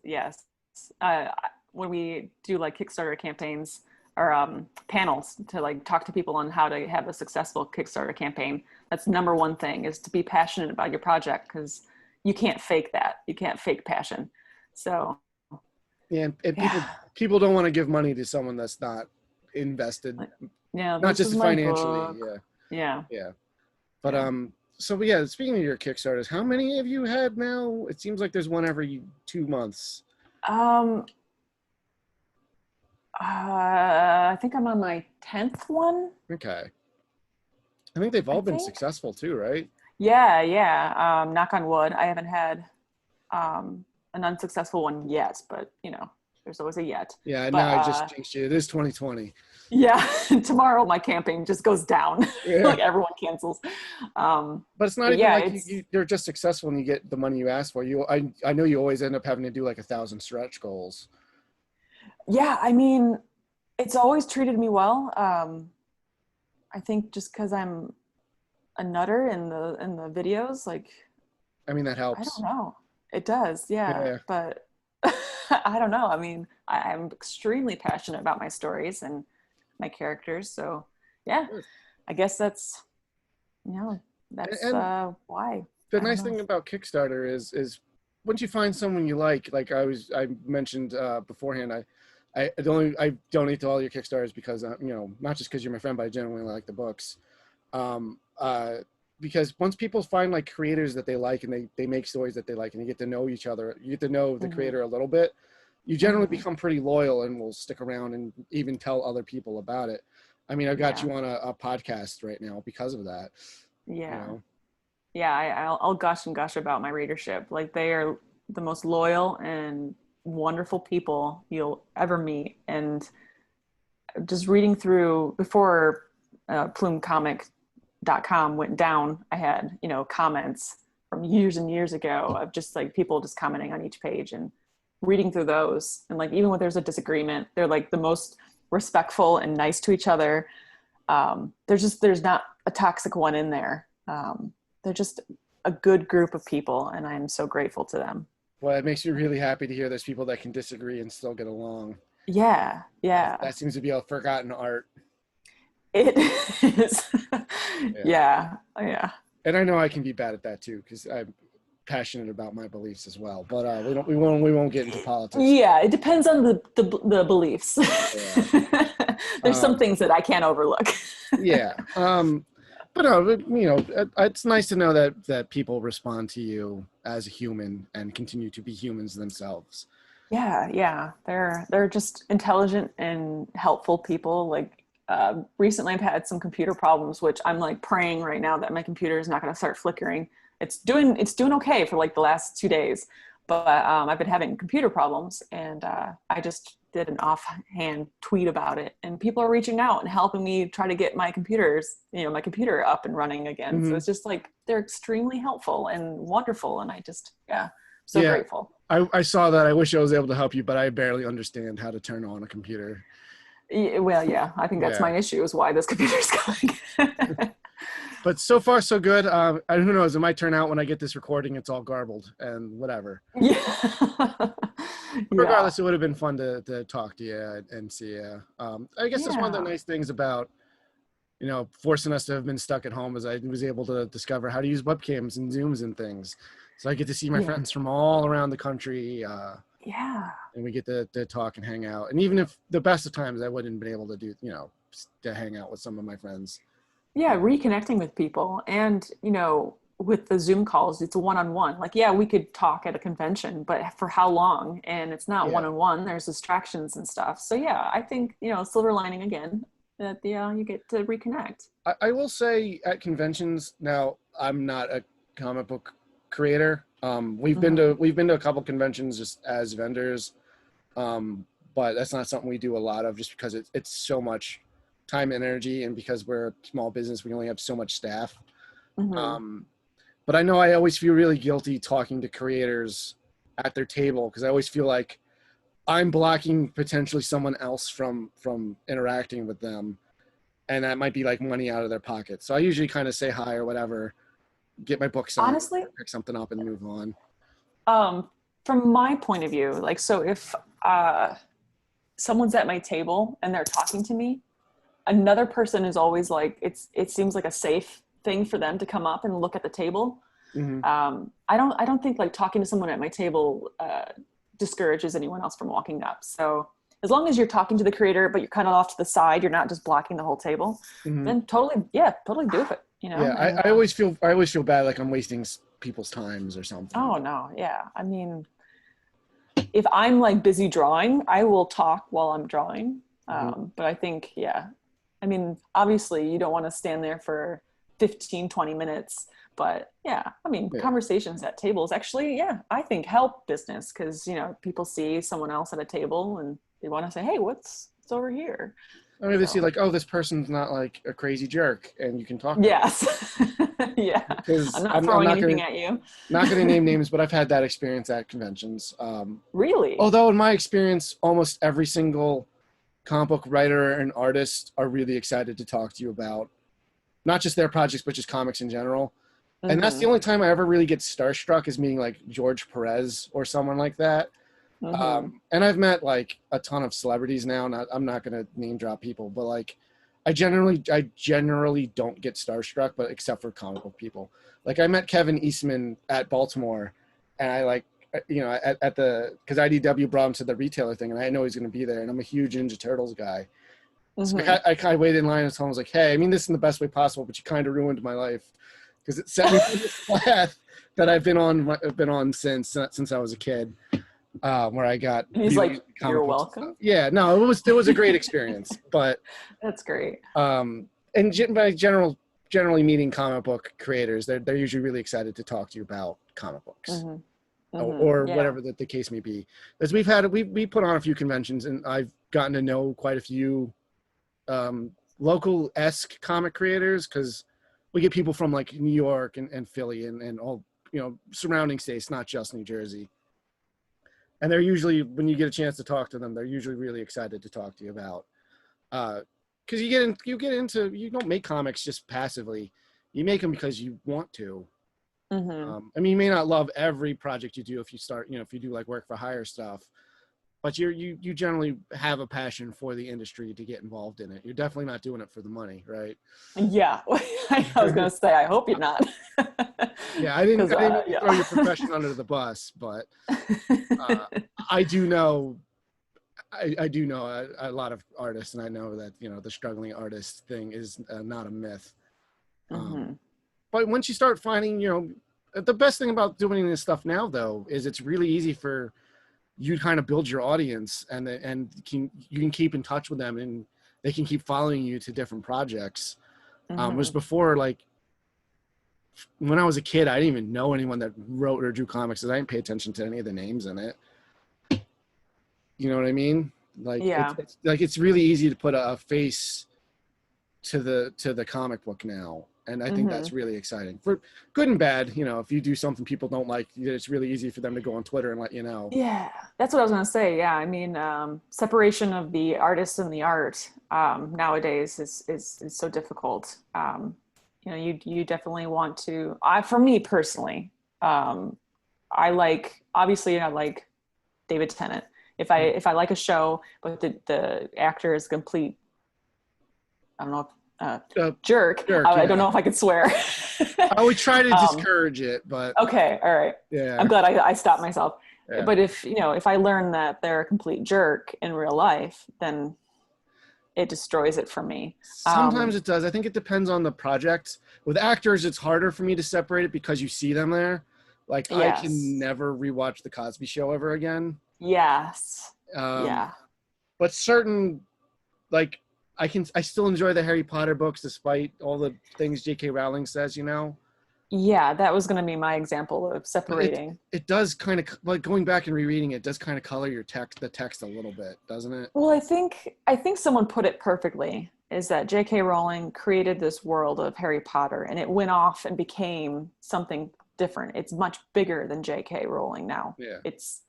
When we do like Kickstarter campaigns or panels to like talk to people on how to have a successful Kickstarter campaign, that's number one thing, is to be passionate about your project, because you can't fake that. You can't fake passion. So yeah, and people don't want to give money to someone that's not invested. Yeah, not just financially. Yeah. But so yeah, speaking of your Kickstarters, how many have you had now? It seems like there's one every 2 months. I think I'm on my 10th one. Okay. I think they've all been successful too, right? Yeah. Knock on wood. I haven't had an unsuccessful one yet, but there's always a yet. Yeah, now I just jinxed you. It is 2020. Yeah, tomorrow my campaign just goes down. Like everyone cancels. But it's not even like you're just successful and you get the money you asked for. I know you always end up having to do like 1,000 stretch goals. Yeah, I mean, it's always treated me well. I think just because I'm a nutter in the videos, like. I mean, that helps. I don't know. It does, yeah. But I don't know. I mean, I'm extremely passionate about my stories and my characters. So yeah, I guess that's why. The nice thing about Kickstarter is once you find someone you like I mentioned beforehand, I donate to all your Kickstarters because not just because you're my friend, but I genuinely like the books. Because once people find like creators that they like and they make stories that they like and you get to know each other, you get to know the creator a little bit, you generally become pretty loyal and will stick around and even tell other people about it. I mean, I've got you on a podcast right now because of that. Yeah. Yeah. I'll gush and gush about my readership. Like, they are the most loyal and wonderful people you'll ever meet. And just reading through before plumecomic.com went down, I had, comments from years and years ago of just like people just commenting on each page and reading through those. And like, even when there's a disagreement, they're like the most respectful and nice to each other. There's not a toxic one in there. They're just a good group of people, and I'm so grateful to them. Well, it makes me really happy to hear there's people that can disagree and still get along. Yeah. That seems to be a forgotten art. It is. Yeah. And I know I can be bad at that too, because I'm passionate about my beliefs as well. But we won't get into politics. Yeah, it depends on the beliefs. Yeah. There's some things that I can't overlook. Yeah. But it's nice to know that people respond to you as a human and continue to be humans themselves. Yeah. They're just intelligent and helpful people. Like, recently I've had some computer problems, which I'm like praying right now that my computer is not going to start flickering. It's doing okay for like the last 2 days, but I've been having computer problems, and I just did an offhand tweet about it, and people are reaching out and helping me try to get my computer up and running again. So it's just like, they're extremely helpful and wonderful, and I just grateful. I saw that. I wish I was able to help you, but I barely understand how to turn on a computer. Well, yeah, I think that's my issue, is why this computer's going. But so far so good. Who knows? It might turn out when I get this recording, it's all garbled and whatever. Yeah. Yeah. Regardless, it would have been fun to talk to you and see you. I guess that's one of the Yeah. nice things about forcing us to have been stuck at home is I was able to discover how to use webcams and Zooms and things. So I get to see my Yeah. friends from all around the country, Yeah. and we get to talk and hang out. And even if the best of times I wouldn't have been able to do, to hang out with some of my friends. Yeah, reconnecting with people. And, with the Zoom calls, it's one-on-one. Like, yeah, we could talk at a convention, but for how long? And it's not Yeah. one-on-one. There's distractions and stuff. So yeah, I think, silver lining again, that you get to reconnect. I will say at conventions now, I'm not a comic book creator. Mm-hmm. We've been to a couple conventions just as vendors, but that's not something we do a lot of just because it's so much time and energy, and because we're a small business, we only have so much staff. Mm-hmm. Um, but I know I always feel really guilty talking to creators at their table because I always feel like I'm blocking potentially someone else from interacting with them, and that might be like money out of their pocket. So I usually kind of say hi or whatever, get my book signed, Honestly, pick something up, and move on. um, from my point of view, like, so if someone's at my table and they're talking to me, another person is always like, it seems like a safe thing for them to come up and look at the table. Mm-hmm. I don't think like talking to someone at my table discourages anyone else from walking up. So as long as you're talking to the creator, but you're kind of off to the side, you're not just blocking the whole table, Mm-hmm. then totally, yeah, totally do it. Yeah, And I always feel bad like I'm wasting people's times or something. oh no, yeah. I mean, if I'm like busy drawing, I will talk while I'm drawing. Mm-hmm. But I think, yeah, I mean, obviously you don't want to stand there for 15, 20 minutes, but yeah, I mean, Yeah. conversations at tables actually, yeah, I think help business because, people see someone else at a table and they want to say, hey, what's over here? I mean, they see So, like, oh, this person's not like a crazy jerk, and you can talk to them. yes. Yeah. I'm Because not I'm throwing anything at you. not gonna name names, but I've had that experience at conventions. Really? Although in my experience, almost every single comic book writer and artist are really excited to talk to you about not just their projects, but just comics in general. And that's the Mm-hmm. only time I ever really get starstruck is meeting like George Perez or someone like that. Mm-hmm. And I've met like a ton of celebrities now. I'm not gonna name drop people, but like I generally don't get starstruck, but except for comic book people. Like I met Kevin Eastman at Baltimore, and I like at the because IDW brought him to the retailer thing, and I know he's gonna be there, and I'm a huge Ninja Turtles guy. So Mm-hmm. I kind of waited in line and told him, I was like, hey, I mean this in the best way possible, but you kind of ruined my life because it set me on this path that I've been on since I was a kid. Where I got And he's really like, into you're comic books and stuff. welcome. Yeah, no, it was a great experience. But That's great. and by generally meeting comic book creators, they're usually really excited to talk to you about comic books Mm-hmm. or Mm-hmm. Yeah. whatever the case may be. As we put on a few conventions, and I've gotten to know quite a few local-esque comic creators because we get people from like New York and Philly and all surrounding states, not just New Jersey. And they're usually, when you get a chance to talk to them, they're usually really excited to talk to you about, because you don't make comics just passively, you make them because you want to. Mm-hmm. I mean, you may not love every project you do if you do like work for hire stuff, but you generally have a passion for the industry to get involved in it. You're definitely not doing it for the money, right? Yeah. I was gonna say, I hope you're not. Yeah, I didn't mean to Yeah. throw your profession under the bus, but I do know I do know a lot of artists, and I know that the struggling artist thing is not a myth. Mm-hmm. But once you start finding, the best thing about doing this stuff now, though, is it's really easy for you to kind of build your audience, and you can keep in touch with them, and they can keep following you to different projects. Whereas Mm-hmm. before, like when I was a kid, I didn't even know anyone that wrote or drew comics, because I didn't pay attention to any of the names in it. You know what I mean? Like Yeah. it's really easy to put a face to the comic book now, and I think Mm-hmm. that's really exciting for good and bad. If you do something people don't like, it's really easy for them to go on Twitter and let you know. Yeah, that's what I was gonna say. Yeah, I mean, separation of the artist and the art nowadays is so difficult. You know, you definitely want to. For me personally, I like, obviously I like David Tennant. If I like a show, but the actor is complete, I don't know, jerk. Jerk, I yeah. don't know if I could swear. I would try to discourage it, but okay, all right. yeah, I'm glad I stopped myself. yeah. But if I learn that they're a complete jerk in real life, then it destroys it for me. Sometimes it does. I think it depends on the project. With actors, it's harder for me to separate it because you see them there. Like, I can Yes. never rewatch The Cosby Show ever again. Yes. Um, Yeah. but certain, like, I still enjoy the Harry Potter books despite all the things J.K. Rowling says, you know? Yeah, that was going to be my example of But separating. it does kind of, like, going back and rereading it does kind of color the text a little bit, doesn't it? Well, I think someone put it perfectly, is that J.K. Rowling created this world of Harry Potter and it went off and became something different. It's much bigger than J.K. Rowling now. Yeah. It's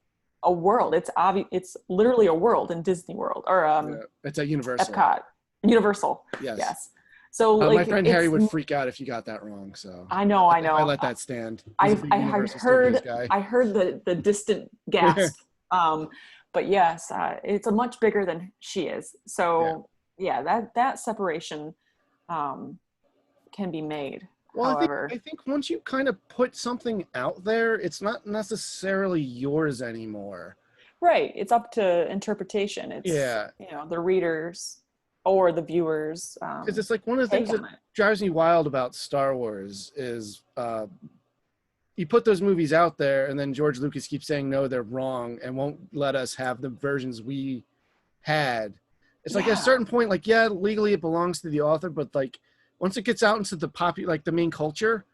a world. It's literally a world in Disney World or Yeah. It's at Universal. Epcot, Universal. Yes. Yes. So My friend Harry would freak out if you got that wrong. So I know. if I let that stand. He's a big Universal Studios guy. I heard the distant gasp. But yes, it's a much bigger than she is. So yeah, that separation can be made. Well, However, I think once you kind of put something out there, it's not necessarily yours anymore. right, it's up to interpretation. It's Yeah. The readers or the viewers. Because it's like one of the things that drives me wild about Star Wars is you put those movies out there and then George Lucas keeps saying, no, they're wrong and won't let us have the versions we had. It's like at a certain point, like, yeah, legally it belongs to the author, but like once it gets out into the like the main culture,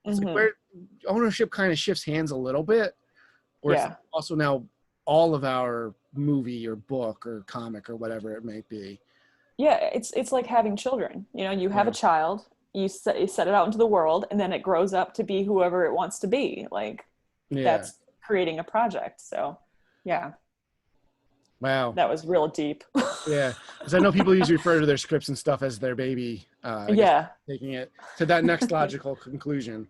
it's like where ownership kind of shifts hands a little bit. Or it's also now all of our movie or book or comic or whatever it may be. Yeah, it's like having children. You have a child, you set it out into the world, and then it grows up to be whoever it wants to be. Like that's creating a project. So yeah. Wow. That was real deep. Yeah, because I know people usually refer to their scripts and stuff as their baby. Taking it to that next logical conclusion.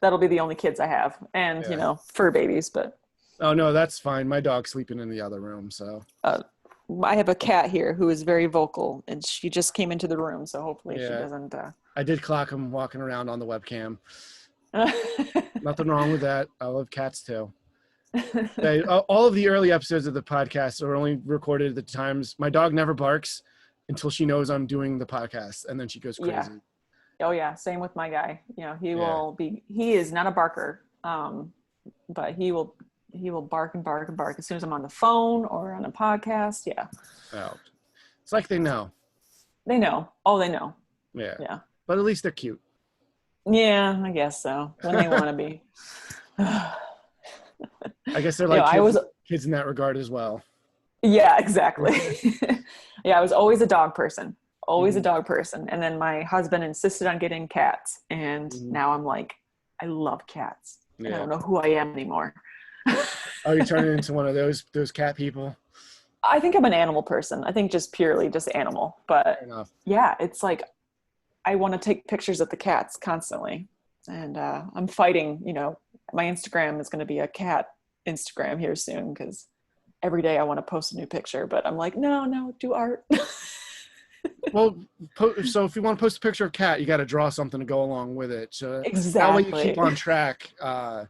That'll be the only kids I have, and fur babies. But oh no, that's fine. My dog's sleeping in the other room, so. I have a cat here who is very vocal, and she just came into the room, so hopefully she doesn't. I did clock him walking around on the webcam. Nothing wrong with that. I love cats too. All of the early episodes of the podcast are only recorded at the times my dog never barks until she knows I'm doing the podcast, and then she goes crazy. Yeah. Oh yeah, same with my guy. He is not a barker, but he will bark and bark and bark as soon as I'm on the phone or on a podcast. Yeah. Oh, it's like they know. They know. Oh, they know. Yeah. Yeah. But at least they're cute. Yeah, I guess so. When they want to be. I guess they're like kids in that regard as well. Yeah, exactly. Yeah, I was always a dog person. Always a dog person. And then my husband insisted on getting cats. And now I'm like, I love cats. Yeah. And I don't know who I am anymore. Oh, you're turning into one of those cat people? I think I'm an animal person. I think just purely just animal. But yeah, it's like I want to take pictures of the cats constantly. And I'm fighting, my Instagram is going to be a cat Instagram here soon because every day I want to post a new picture. But I'm like, no, do art. Well, so if you want to post a picture of a cat, you got to draw something to go along with it. So exactly. That way you keep on track. That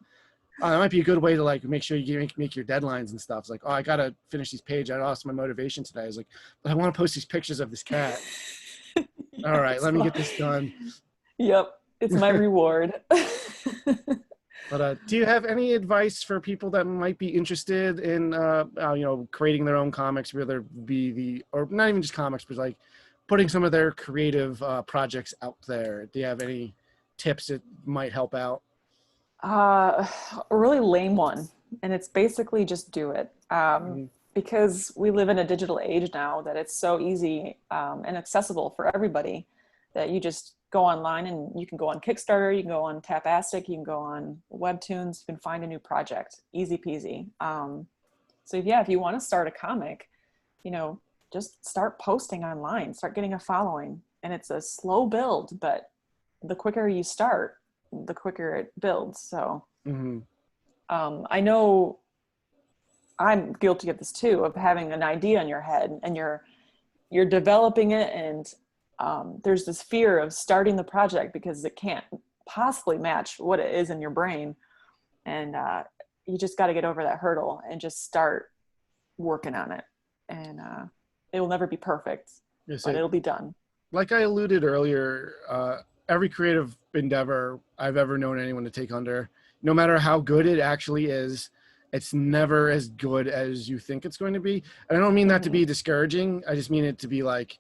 might be a good way to like make sure you make your deadlines and stuff. It's like, I got to finish these pages. I lost my motivation today. I was like, but I want to post these pictures of this cat. All right, let me get this done. Yep. It's my reward. But do you have any advice for people that might be interested in, creating their own comics, whether it be or not even just comics, but like putting some of their creative projects out there? Do you have any tips that might help out? A really lame one. And it's basically just do it. Because we live in a digital age now that it's so easy and accessible for everybody that you just go online and you can go on Kickstarter, you can go on Tapastic, you can go on Webtoons, you can find a new project, easy peasy. So yeah, if you want to start a comic, just start posting online, start getting a following. And it's a slow build, but the quicker you start, the quicker it builds. So Mm-hmm. I know I'm guilty of this too, of having an idea in your head and you're developing it, and there's this fear of starting the project because it can't possibly match what it is in your brain, and you just got to get over that hurdle and just start working on it, and it will never be perfect, Yes, but it'll be done. like I alluded earlier, every creative endeavor I've ever known anyone to take under, no matter how good it actually is, it's never as good as you think it's going to be. And I don't mean that to be discouraging. I just mean it to be like,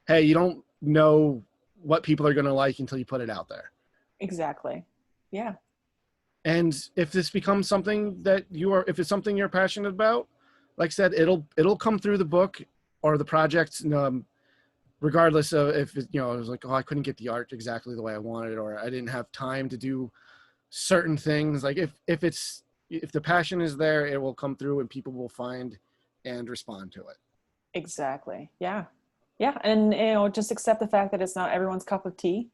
hey, you don't know what people are going to like until you put it out there. Exactly. Yeah. And if this becomes something that if it's something you're passionate about, like I said, it'll come through the book or the project, regardless of if it, it was like, oh, I couldn't get the art exactly the way I wanted, or I didn't have time to do certain things. Like if the passion is there, it will come through and people will find and respond to it. Exactly. Yeah. Yeah. And, just accept the fact that it's not everyone's cup of tea.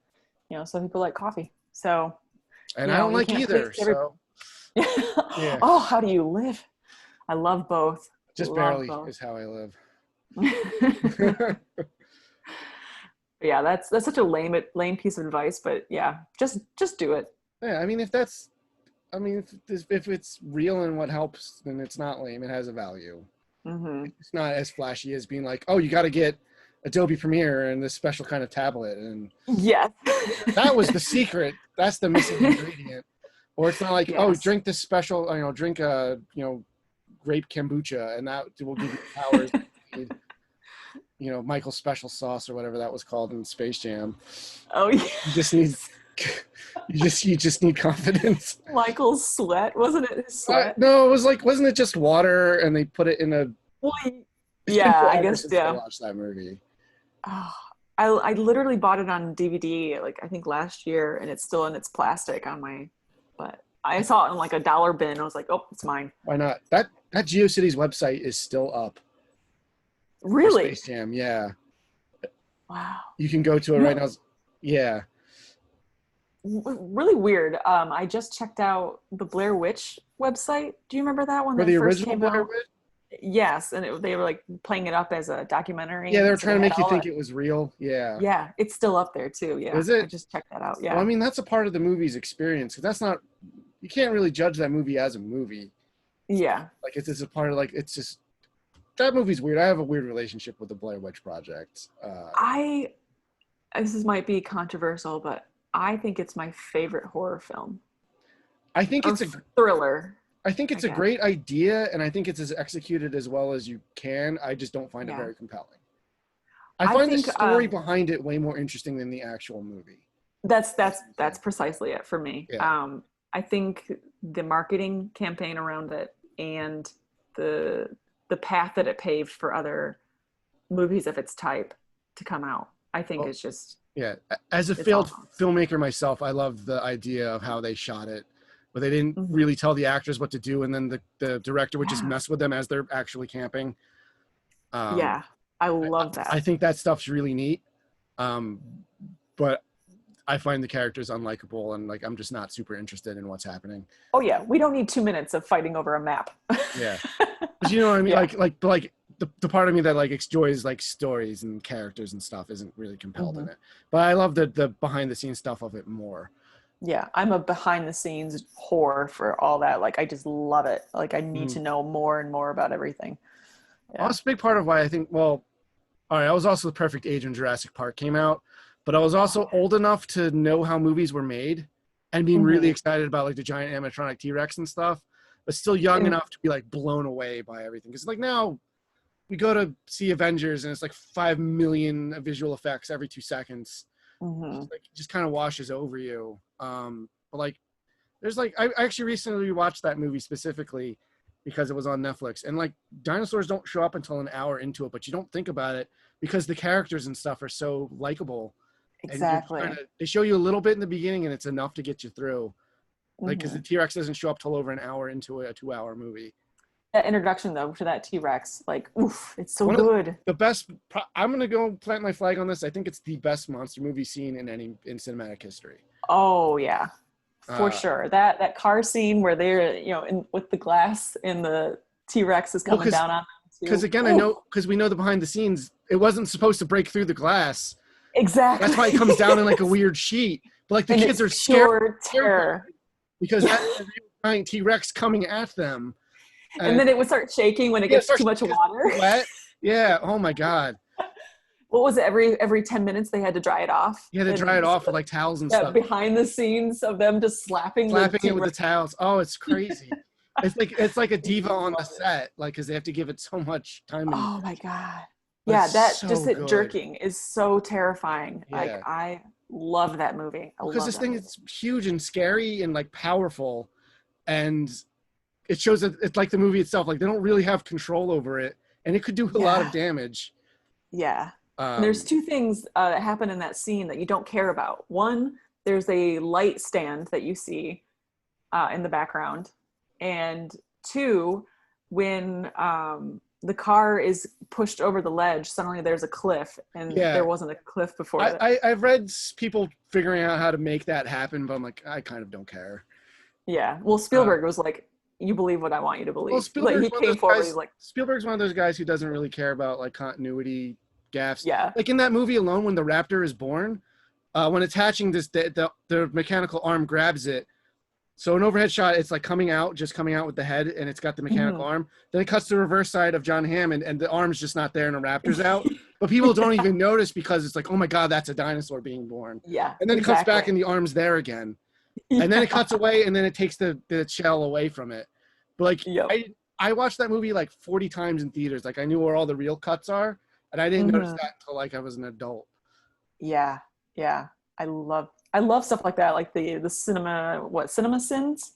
Some people like coffee. So, And I don't you like can't either. please every... So yeah. Oh, how do you live? I love both. Just love barely both. is how I live. Yeah, that's such a lame piece of advice, but yeah, just do it. Yeah. I mean, if it's real and what helps, then it's not lame. It has a value. Mm-hmm. It's not as flashy as being like, oh, you got to get Adobe Premiere and this special kind of tablet. And yes, that was the secret. That's the missing ingredient. Or it's not like, yes. oh, drink this special, drink a, grape kombucha, and that will give you powers. Michael's special sauce or whatever that was called in Space Jam. Oh yeah. You just need confidence. Michael's sweat, wasn't it? His sweat? No, it was like, wasn't it just water and they put it in a... Well, yeah, I guess, yeah. I watched that movie. Oh, I literally bought it on DVD, like I think last year, and it's still in its plastic on my, but I saw it in like a dollar bin. I was like, oh, it's mine. Why not? That GeoCities website is still up. Really? Space Jam, yeah. Wow. You can go to it right now. Yeah. Really weird. I just checked out the Blair Witch website. Do you remember that one? For that the first original came Blair out? Witch? Yes, and they were like playing it up as a documentary. Yeah, they were so trying to make you think it was real. Yeah. Yeah, it's still up there too. Yeah. Is it? I just checked that out. Yeah. Well, I mean, that's a part of the movie's experience. Because that's not... You can't really judge that movie as a movie. Yeah. Like, it's a part of, like, it's just... That movie's weird. I have a weird relationship with the Blair Witch Project. This might be controversial, but I think it's my favorite horror film. I think it's a thriller. I think it's a great idea, and I think it's as executed as well as you can. I just don't find it very compelling. I find the story behind it way more interesting than the actual movie. That's precisely it for me. Yeah. I think the marketing campaign around it and the path that it paved for other movies of its type to come out, I think it's just... Yeah. As a failed filmmaker myself, I love the idea of how they shot it, but they didn't really tell the actors what to do, and then the director would just mess with them as they're actually camping. Yeah, I love that. I think that stuff's really neat, but I find the characters unlikable, and like I'm just not super interested in what's happening. Oh yeah, we don't need 2 minutes of fighting over a map. Yeah, but you know what I mean. Yeah. Like the part of me that like enjoys like stories and characters and stuff isn't really compelled in it. But I love the behind the scenes stuff of it more. Yeah, I'm a behind the scenes whore for all that. Like I just love it. Like I need to know more and more about everything. Yeah. Well, that's a big part of why I think. Well, all right, I was also the perfect age when Jurassic Park came out, but I was also old enough to know how movies were made and being really excited about like the giant animatronic T-Rex and stuff, but still young enough to be like blown away by everything. Because like now we go to see Avengers and it's like 5 million visual effects every 2 seconds. Like, it just kind of washes over you. But like there's like I actually recently watched that movie specifically because it was on Netflix, and like dinosaurs don't show up until an hour into it, but you don't think about it because the characters and stuff are so likable. Exactly. They show you a little bit in the beginning and it's enough to get you through. Like, because the T-Rex doesn't show up till over an hour into a 2-hour movie. that introduction though to that T-Rex, like, oof, it's so One of good. the best. I'm gonna go plant my flag on this. I think it's the best monster movie seen in cinematic history. Oh yeah, for Uh, sure. That car scene where they're, with the glass and the T-Rex is well, coming down on them because too. again, I Ooh, know because we know the behind the scenes. It wasn't supposed to break through the glass. exactly. That's why it comes down in like a weird sheet. But like the And kids it's are scared pure terror. because that's a real giant T-Rex coming at them. And And then it would start shaking when it yeah, it gets starts too much it's water. wet. Yeah. Oh my God. What was it? Every 10 minutes they had to dry it off. Yeah, they dry it And so off with like towels and that stuff. behind the scenes of them just slapping the Slapping it with the T-Rex. towels. Oh, it's crazy. It's like a diva on the set, like because they have to give it so much time and Oh my God. but Yeah, it's that just so it good. jerking is so terrifying. Like Yeah, I love that movie. I because love this that thing movie. is huge and scary and like powerful, and it shows that it's like the movie itself. Like they don't really have control over it, and it could do a lot of Yeah. damage. Yeah. And there's Um, two things that happen in that scene that you don't care about. One, there's a light stand that you see in the background. And two, when the car is pushed over the ledge, suddenly there's a cliff, and there yeah, wasn't a cliff before that. I've read people figuring out how to make that happen, but I'm like, I kind of don't care. Yeah. Well, Uh, Spielberg was like, "You believe what I want you to well, believe." Like Spielberg's he one of came those forward. He's guys. like, Spielberg's one of those guys who doesn't really care about like continuity gaffes. "Yeah, Like in that movie alone, when the raptor is born, when attaching this, the mechanical arm grabs it. So an overhead shot, it's like just coming out with the head, and it's got the mechanical mhm. arm. Then it cuts to the reverse side of John Hammond, and the arm's just not there, and the raptor's out. But people don't even notice because it's like, oh my God, that's a dinosaur being born. yeah, And then it cuts back, exactly." and the arm's there again. And then Yeah. it cuts away, and then it takes the shell away from it. But like Yep. I watched that movie like 40 times in theaters. Like I knew where all the real cuts are, and I didn't notice Hmm. that until like I was an adult. Yeah, yeah. I love stuff like that, like the cinema sins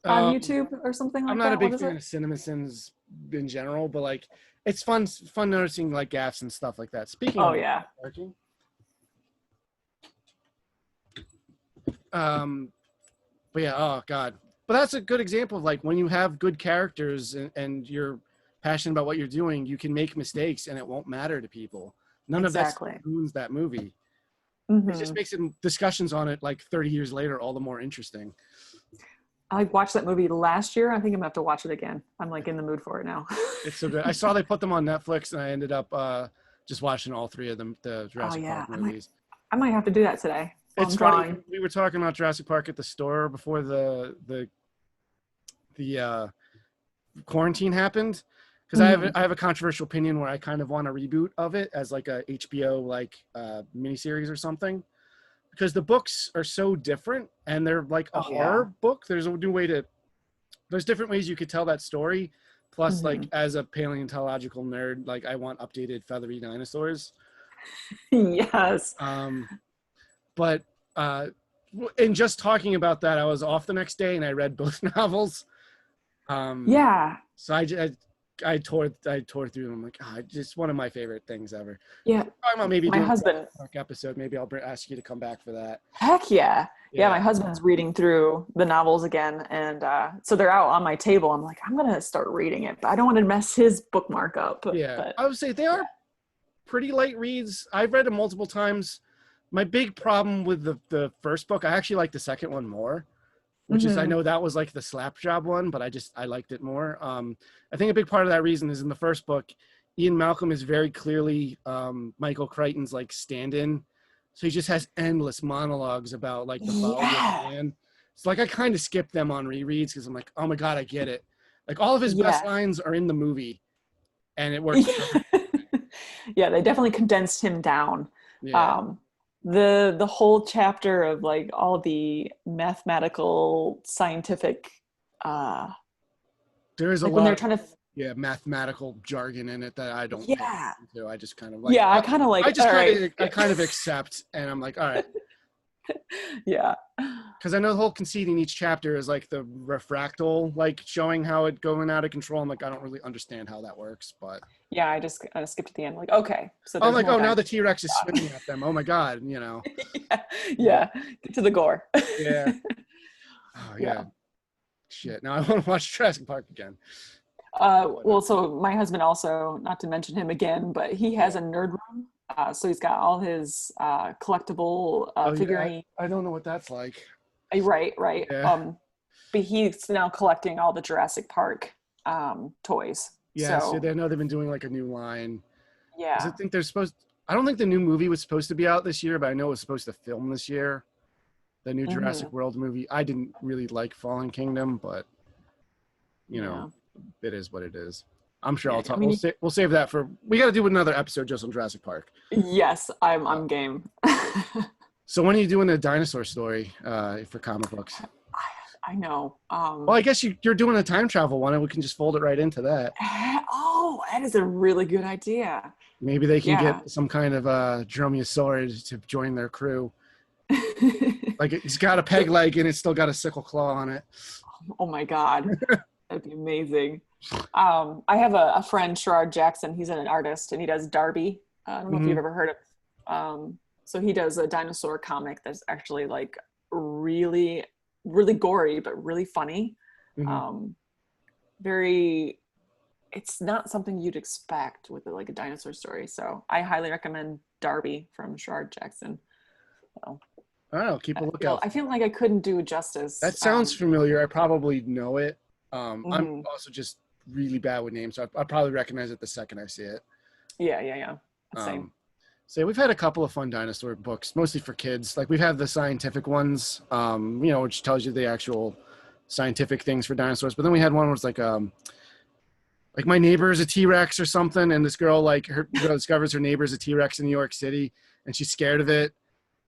on Um, YouTube or something I'm like not a that. What big is fan it? of CinemaSins in general, but like it's fun noticing like gaffes and stuff like that. Speaking Oh of yeah. parking, um, but yeah, oh God, but that's a good example of like when you have good characters and you're passionate about what you're doing, you can make mistakes and it won't matter to people. None of that stuff Exactly. ruins that movie. It just Hmm. makes it discussions on it like 30 years later all the more interesting. I watched that movie last year. I think I'm gonna have to watch it again. I'm like in the mood for it now. It's so good. I saw they put them on Netflix, and I ended up just watching all three of them, the Oh Jurassic yeah, Park movies. I might have to do that today while It's I'm funny. drawing. We were talking about Jurassic Park at the store before the quarantine happened, because Mhm. I have a controversial opinion where I kind of want a reboot of it as like a HBO like miniseries or something, because the books are so different and they're like a Oh yeah. horror book. There's different ways you could tell that story. Plus, like Hmm. as a paleontological nerd, like I want updated feathery dinosaurs. Yes. Um, but uh, in just talking about that, I was off the next day and I read both novels. Um, Yeah. so I tore through them. I'm like, oh, just one of my favorite things ever. Yeah. Talking about maybe My doing a husband. Jurassic Park episode. Maybe I'll ask you to come back for that. Heck yeah. Yeah, Yeah, my husband's reading through the novels again, and so they're out on my table. I'm like, I'm gonna start reading it, but I don't want to mess his bookmark up. yeah. But I would say they yeah. are pretty light reads. I've read them multiple times. My big problem with the first book, I actually like the second one more, which is I Hmm. know that was like the slap job one, but I liked it more. I think a big part of that reason is in the first book, Ian Malcolm is very clearly Michael Crichton's like stand-in, so he just has endless monologues about like the folly of Yeah. man. So like I kind of skip them on rereads because I'm like, oh my God, I get it. Like all of his best Yeah. lines are in the movie, and it works perfect. Yeah, they definitely condensed him down. Yeah, Um, the whole chapter of like all the mathematical scientific uh there is a like when lot they're of trying to mathematical jargon in it that I don't pay yeah. attention to. I just kind of like Yeah, I kind of I like just all kind right. of I kind of accept, and I'm like, all right, Yeah. because I know the whole conceit in each chapter is like the refractal, like showing how it going out of control. I'm like, I don't really understand how that works, but Yeah, I just kind of skipped to the end. Like, okay, so I'm there's like, more oh, now diamond. the T-Rex is swimming at them. Oh my God, Yeah, Yeah, yeah. Get to the gore. yeah. Oh Yeah. yeah, shit. Now I want to watch Jurassic Park again. Well, so my husband also, not to mention him again, but he has a nerd room. So he's got all his collectible Oh yeah, figurine. I don't know what that's like. Right, right. Yeah. But he's now collecting all the Jurassic Park toys. Yes, yeah, So they know they've been doing like a new line. 'Cause I yeah. think they're supposed. I don't think the new movie was supposed to be out this year, but I know it was supposed to film this year. The new Hmm. Jurassic World movie. I didn't really like Fallen Kingdom, but you know, Yeah. it is what it is. I'm sure I'll Yeah. I talk. mean, We'll save that for. We got to do another episode just on Jurassic Park. yes, I'm Uh, I'm game. so when are you doing a dinosaur story for comic books? I know. Well, I guess you're doing a time travel one, and we can just fold it right into that. Oh, that is a really good idea. Maybe they can Yeah. get some kind of dromaeosaurid to join their crew. Like it's got a peg So, leg and it's still got a sickle claw on it. oh my God, that'd be amazing. I have a friend, Sherrod Jackson. He's an artist and he does Darby. I don't know if Hmm. you've ever heard of. So he does a dinosaur comic that's actually like really, really gory, but really funny. Hmm. Um, very. It's not something you'd expect with like a dinosaur story. So I highly recommend Darby from Sherrod Jackson. So, I don't know. Keep a lookout. I feel like I couldn't do justice. That sounds familiar. I probably know it. I'm Mhm. also just really bad with names, so I probably recognize it the second I see it. Yeah, yeah, yeah. Same. Um, so we've had a couple of fun dinosaur books, mostly for kids. Like we've had the scientific ones, which tells you the actual scientific things for dinosaurs. But then we had one where it's like my neighbor is a T-Rex or something, and this girl her girl discovers her neighbor is a T-Rex in New York City, and she's scared of it,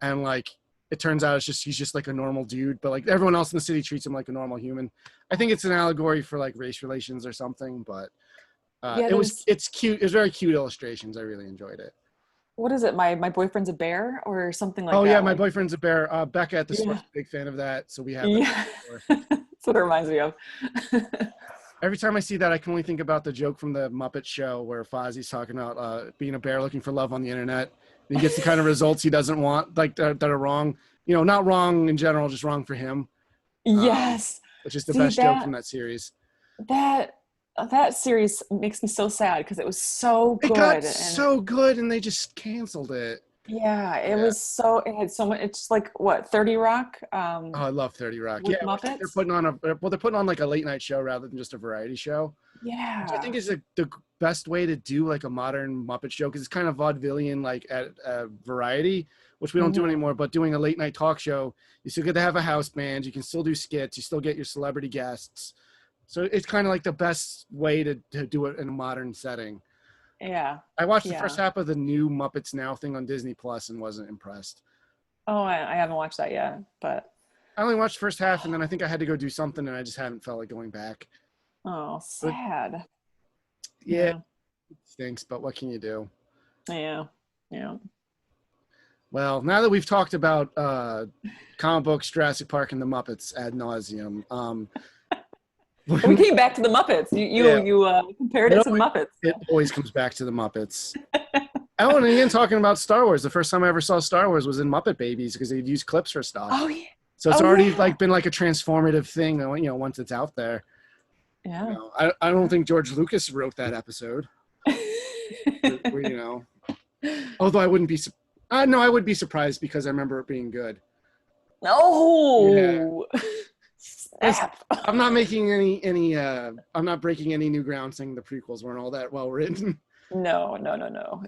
and like it turns out he's just like a normal dude, but like everyone else in the city treats him like a normal human. I think it's an allegory for like race relations or something, but Yeah, there's it's cute. It was very cute illustrations. I really enjoyed it. what is it? My boyfriend's a bear or something like Oh yeah, that. my Like boyfriend's a bear. Becca at the store is yeah, a big fan of that, so we have that. yeah. That's what it reminds me of. Every time I see that, I can only think about the joke from the Muppet Show where Fozzie's talking about being a bear looking for love on the internet. And he gets the kind of results he doesn't want, like that are wrong. Not wrong in general, just wrong for him. Um, Yes. which is the See best joke that from that series. that that series makes me so sad because it was so It got good and so good, and they just canceled it. yeah, Yeah. it had so much. It's like what 30 Rock Oh, I love 30 Rock. Yeah, with they're Muppets. putting on they're putting on like a late night show rather than just a variety show, which I think Yeah. is the best way to do like a modern Muppet show because it's kind of vaudevillian like at variety, which we don't do Hmm. anymore. But doing a late night talk show, you still get to have a house band. You can still do skits. You still get your celebrity guests. So it's kind of like the best way to do it in a modern setting. Yeah. I watched the first Yeah. half of the new Muppets Now thing on Disney Plus and wasn't impressed. Oh, I haven't watched that yet, but I only watched the first half, and then I think I had to go do something, and I just haven't felt like going back. oh, But sad. yeah, Yeah. it stinks. But what can you do? Yeah. Yeah. Well, now that we've talked about comic books, Jurassic Park, and the Muppets ad nauseum, But we came back to the Muppets. yeah, You compared it it to the always, Muppets. it always comes back to the Muppets. Oh, and again, talking about Star Wars, the first time I ever saw Star Wars was in Muppet Babies because they'd use clips for stuff. Oh yeah. So it's Oh already yeah. like been like a transformative thing, once it's out there. Yeah. I don't think George Lucas wrote that episode. Where, although I wouldn't be, no, I would be surprised because I remember it being good. Yeah. No. Snap. I'm not making I'm not breaking any new ground saying the prequels weren't all that well written. No, no, no, no.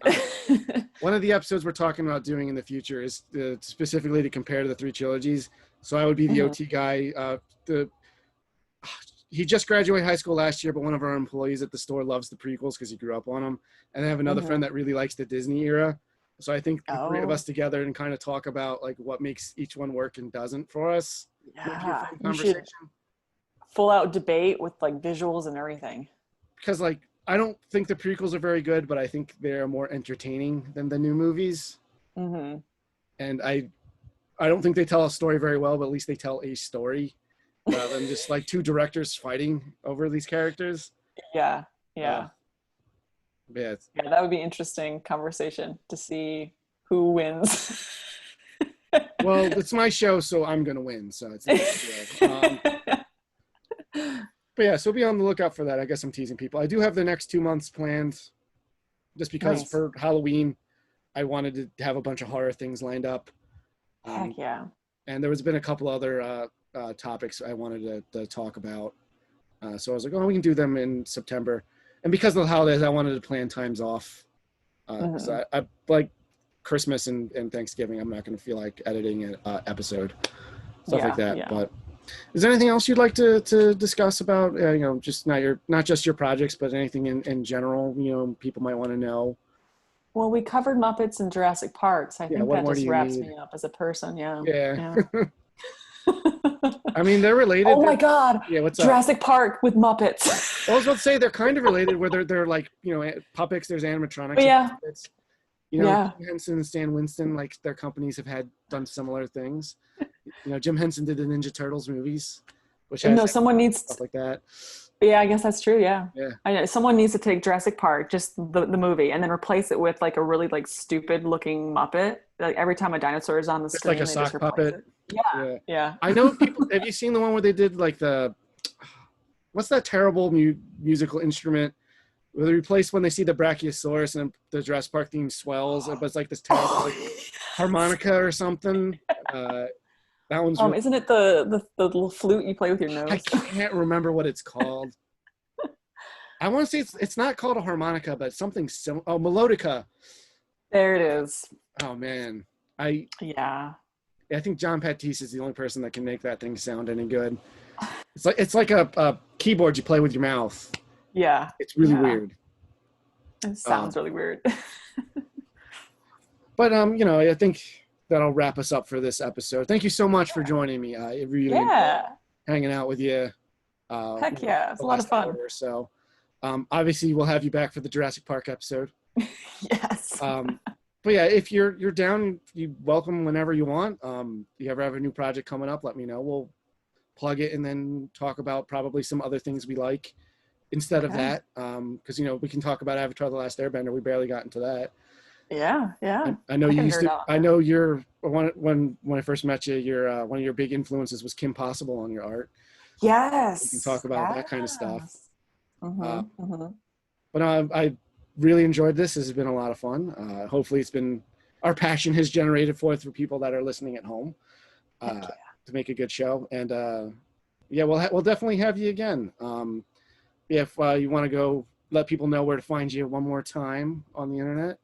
One of the episodes we're talking about doing in the future is specifically to compare to the three trilogies. So I would be the Mhm. OT guy. He just graduated high school last year, but one of our employees at the store loves the prequels because he grew up on them. And I have another friend Mhm. that really likes the Disney era. So I think the three of Oh, us together and kind of talk about like what makes each one work and doesn't for us would be a yeah. fun You should conversation. full out debate with like visuals and everything. Because like I don't think the prequels are very good, but I think they're more entertaining than the new movies. Hmm. And I don't think they tell a story very well, but at least they tell a story rather than just like two directors fighting over these characters. Yeah. Uh, Yeah. yeah, Yeah. That would be interesting conversation to see who wins. well, it's my show, so I'm gonna win. So it's not a big deal. But yeah, so be on the lookout for that. I guess I'm teasing people. I do have the next 2 months planned, just because Nice. for Halloween, I wanted to have a bunch of horror things lined up. Heck yeah. And there was been a couple other topics I wanted to talk about. So I was like, oh, we can do them in September. And because of the holidays, I wanted to plan times off. Because I like Christmas and Thanksgiving. I'm not going to feel like editing an episode, stuff like that. Yeah. But is there anything else you'd like to discuss about, just not just your projects, but anything in general, people might want to know? Well, we covered Muppets and Jurassic Park, so I think what that more do just you wraps need? me up as a person. Yeah. Yeah. Yeah. I mean, they're related. Oh my God. Yeah, what's up? Jurassic Park with Muppets. I was about to say they're kind of related, where they're like, puppets. There's animatronics. Yeah. Puppets. Yeah. Jim Henson and Stan Winston, like their companies have done similar things. Jim Henson did the Ninja Turtles movies, which has someone needs stuff like that. Yeah, I guess that's true. Yeah. Yeah. I know someone needs to take Jurassic Park, just the movie, and then replace it with like a really like stupid looking Muppet. Like every time a dinosaur is on the screen, like a sock puppet. Yeah. I know people. Have you seen the one where they did like what's that terrible musical instrument where they replace when they see the Brachiosaurus and the Jurassic Park theme swells, but it's like this terrible harmonica or something. That one's really, isn't it the little flute you play with your nose? I can't remember what it's called. I want to say it's not called a harmonica, but something similar. Oh, melodica. There it is. Oh man, I think John Patisse is the only person that can make that thing sound any good. It's like a keyboard you play with your mouth. Yeah, it's really weird. It sounds really weird. But I think that'll wrap us up for this episode. Thank you so much for joining me. I really enjoyed hanging out with you. Heck yeah, it's a lot of fun. So, obviously, we'll have you back for the Jurassic Park episode. Yes. But yeah, if you're down, you're welcome whenever you want. You ever have a new project coming up, let me know. We'll plug it and then talk about probably some other things we like instead of that. Because we can talk about Avatar: The Last Airbender. We barely got into that. Yeah. I know you used to. I know you're when I first met you. You're one of your big influences was Kim Possible on your art. Yes. We can talk about that kind of stuff. But I really enjoyed this. This has been a lot of fun. Hopefully, our passion has generated forth for people that are listening at home to make a good show. And we'll definitely have you again. If you want to go, let people know where to find you one more time on the internet.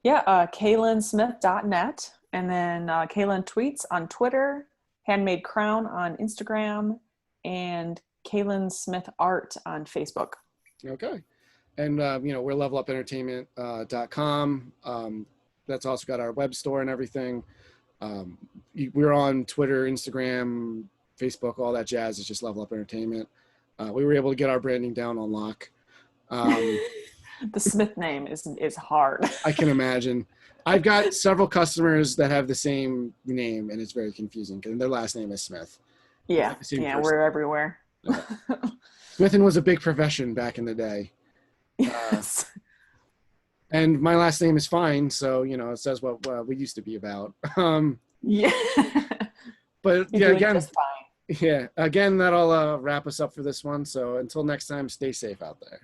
Yeah, KaylynSmith.net, and then Kaylyn Tweets on Twitter, Handmade Crown on Instagram, and Kaylyn Smith Art on Facebook. Okay. And, we're levelupentertainment.com. That's also got our web store and everything. We're on Twitter, Instagram, Facebook, all that jazz. It's just Level Up Entertainment. We were able to get our branding down on lock. The Smith name is hard. I can imagine. I've got several customers that have the same name, and it's very confusing because their last name is Smith. Yeah, we're everywhere. Smithing was a big profession back in the day. Yes. And my last name is fine, so it says what we used to be about. Yeah. But You're doing again, just fine. Yeah, again, that'll wrap us up for this one. So until next time, stay safe out there.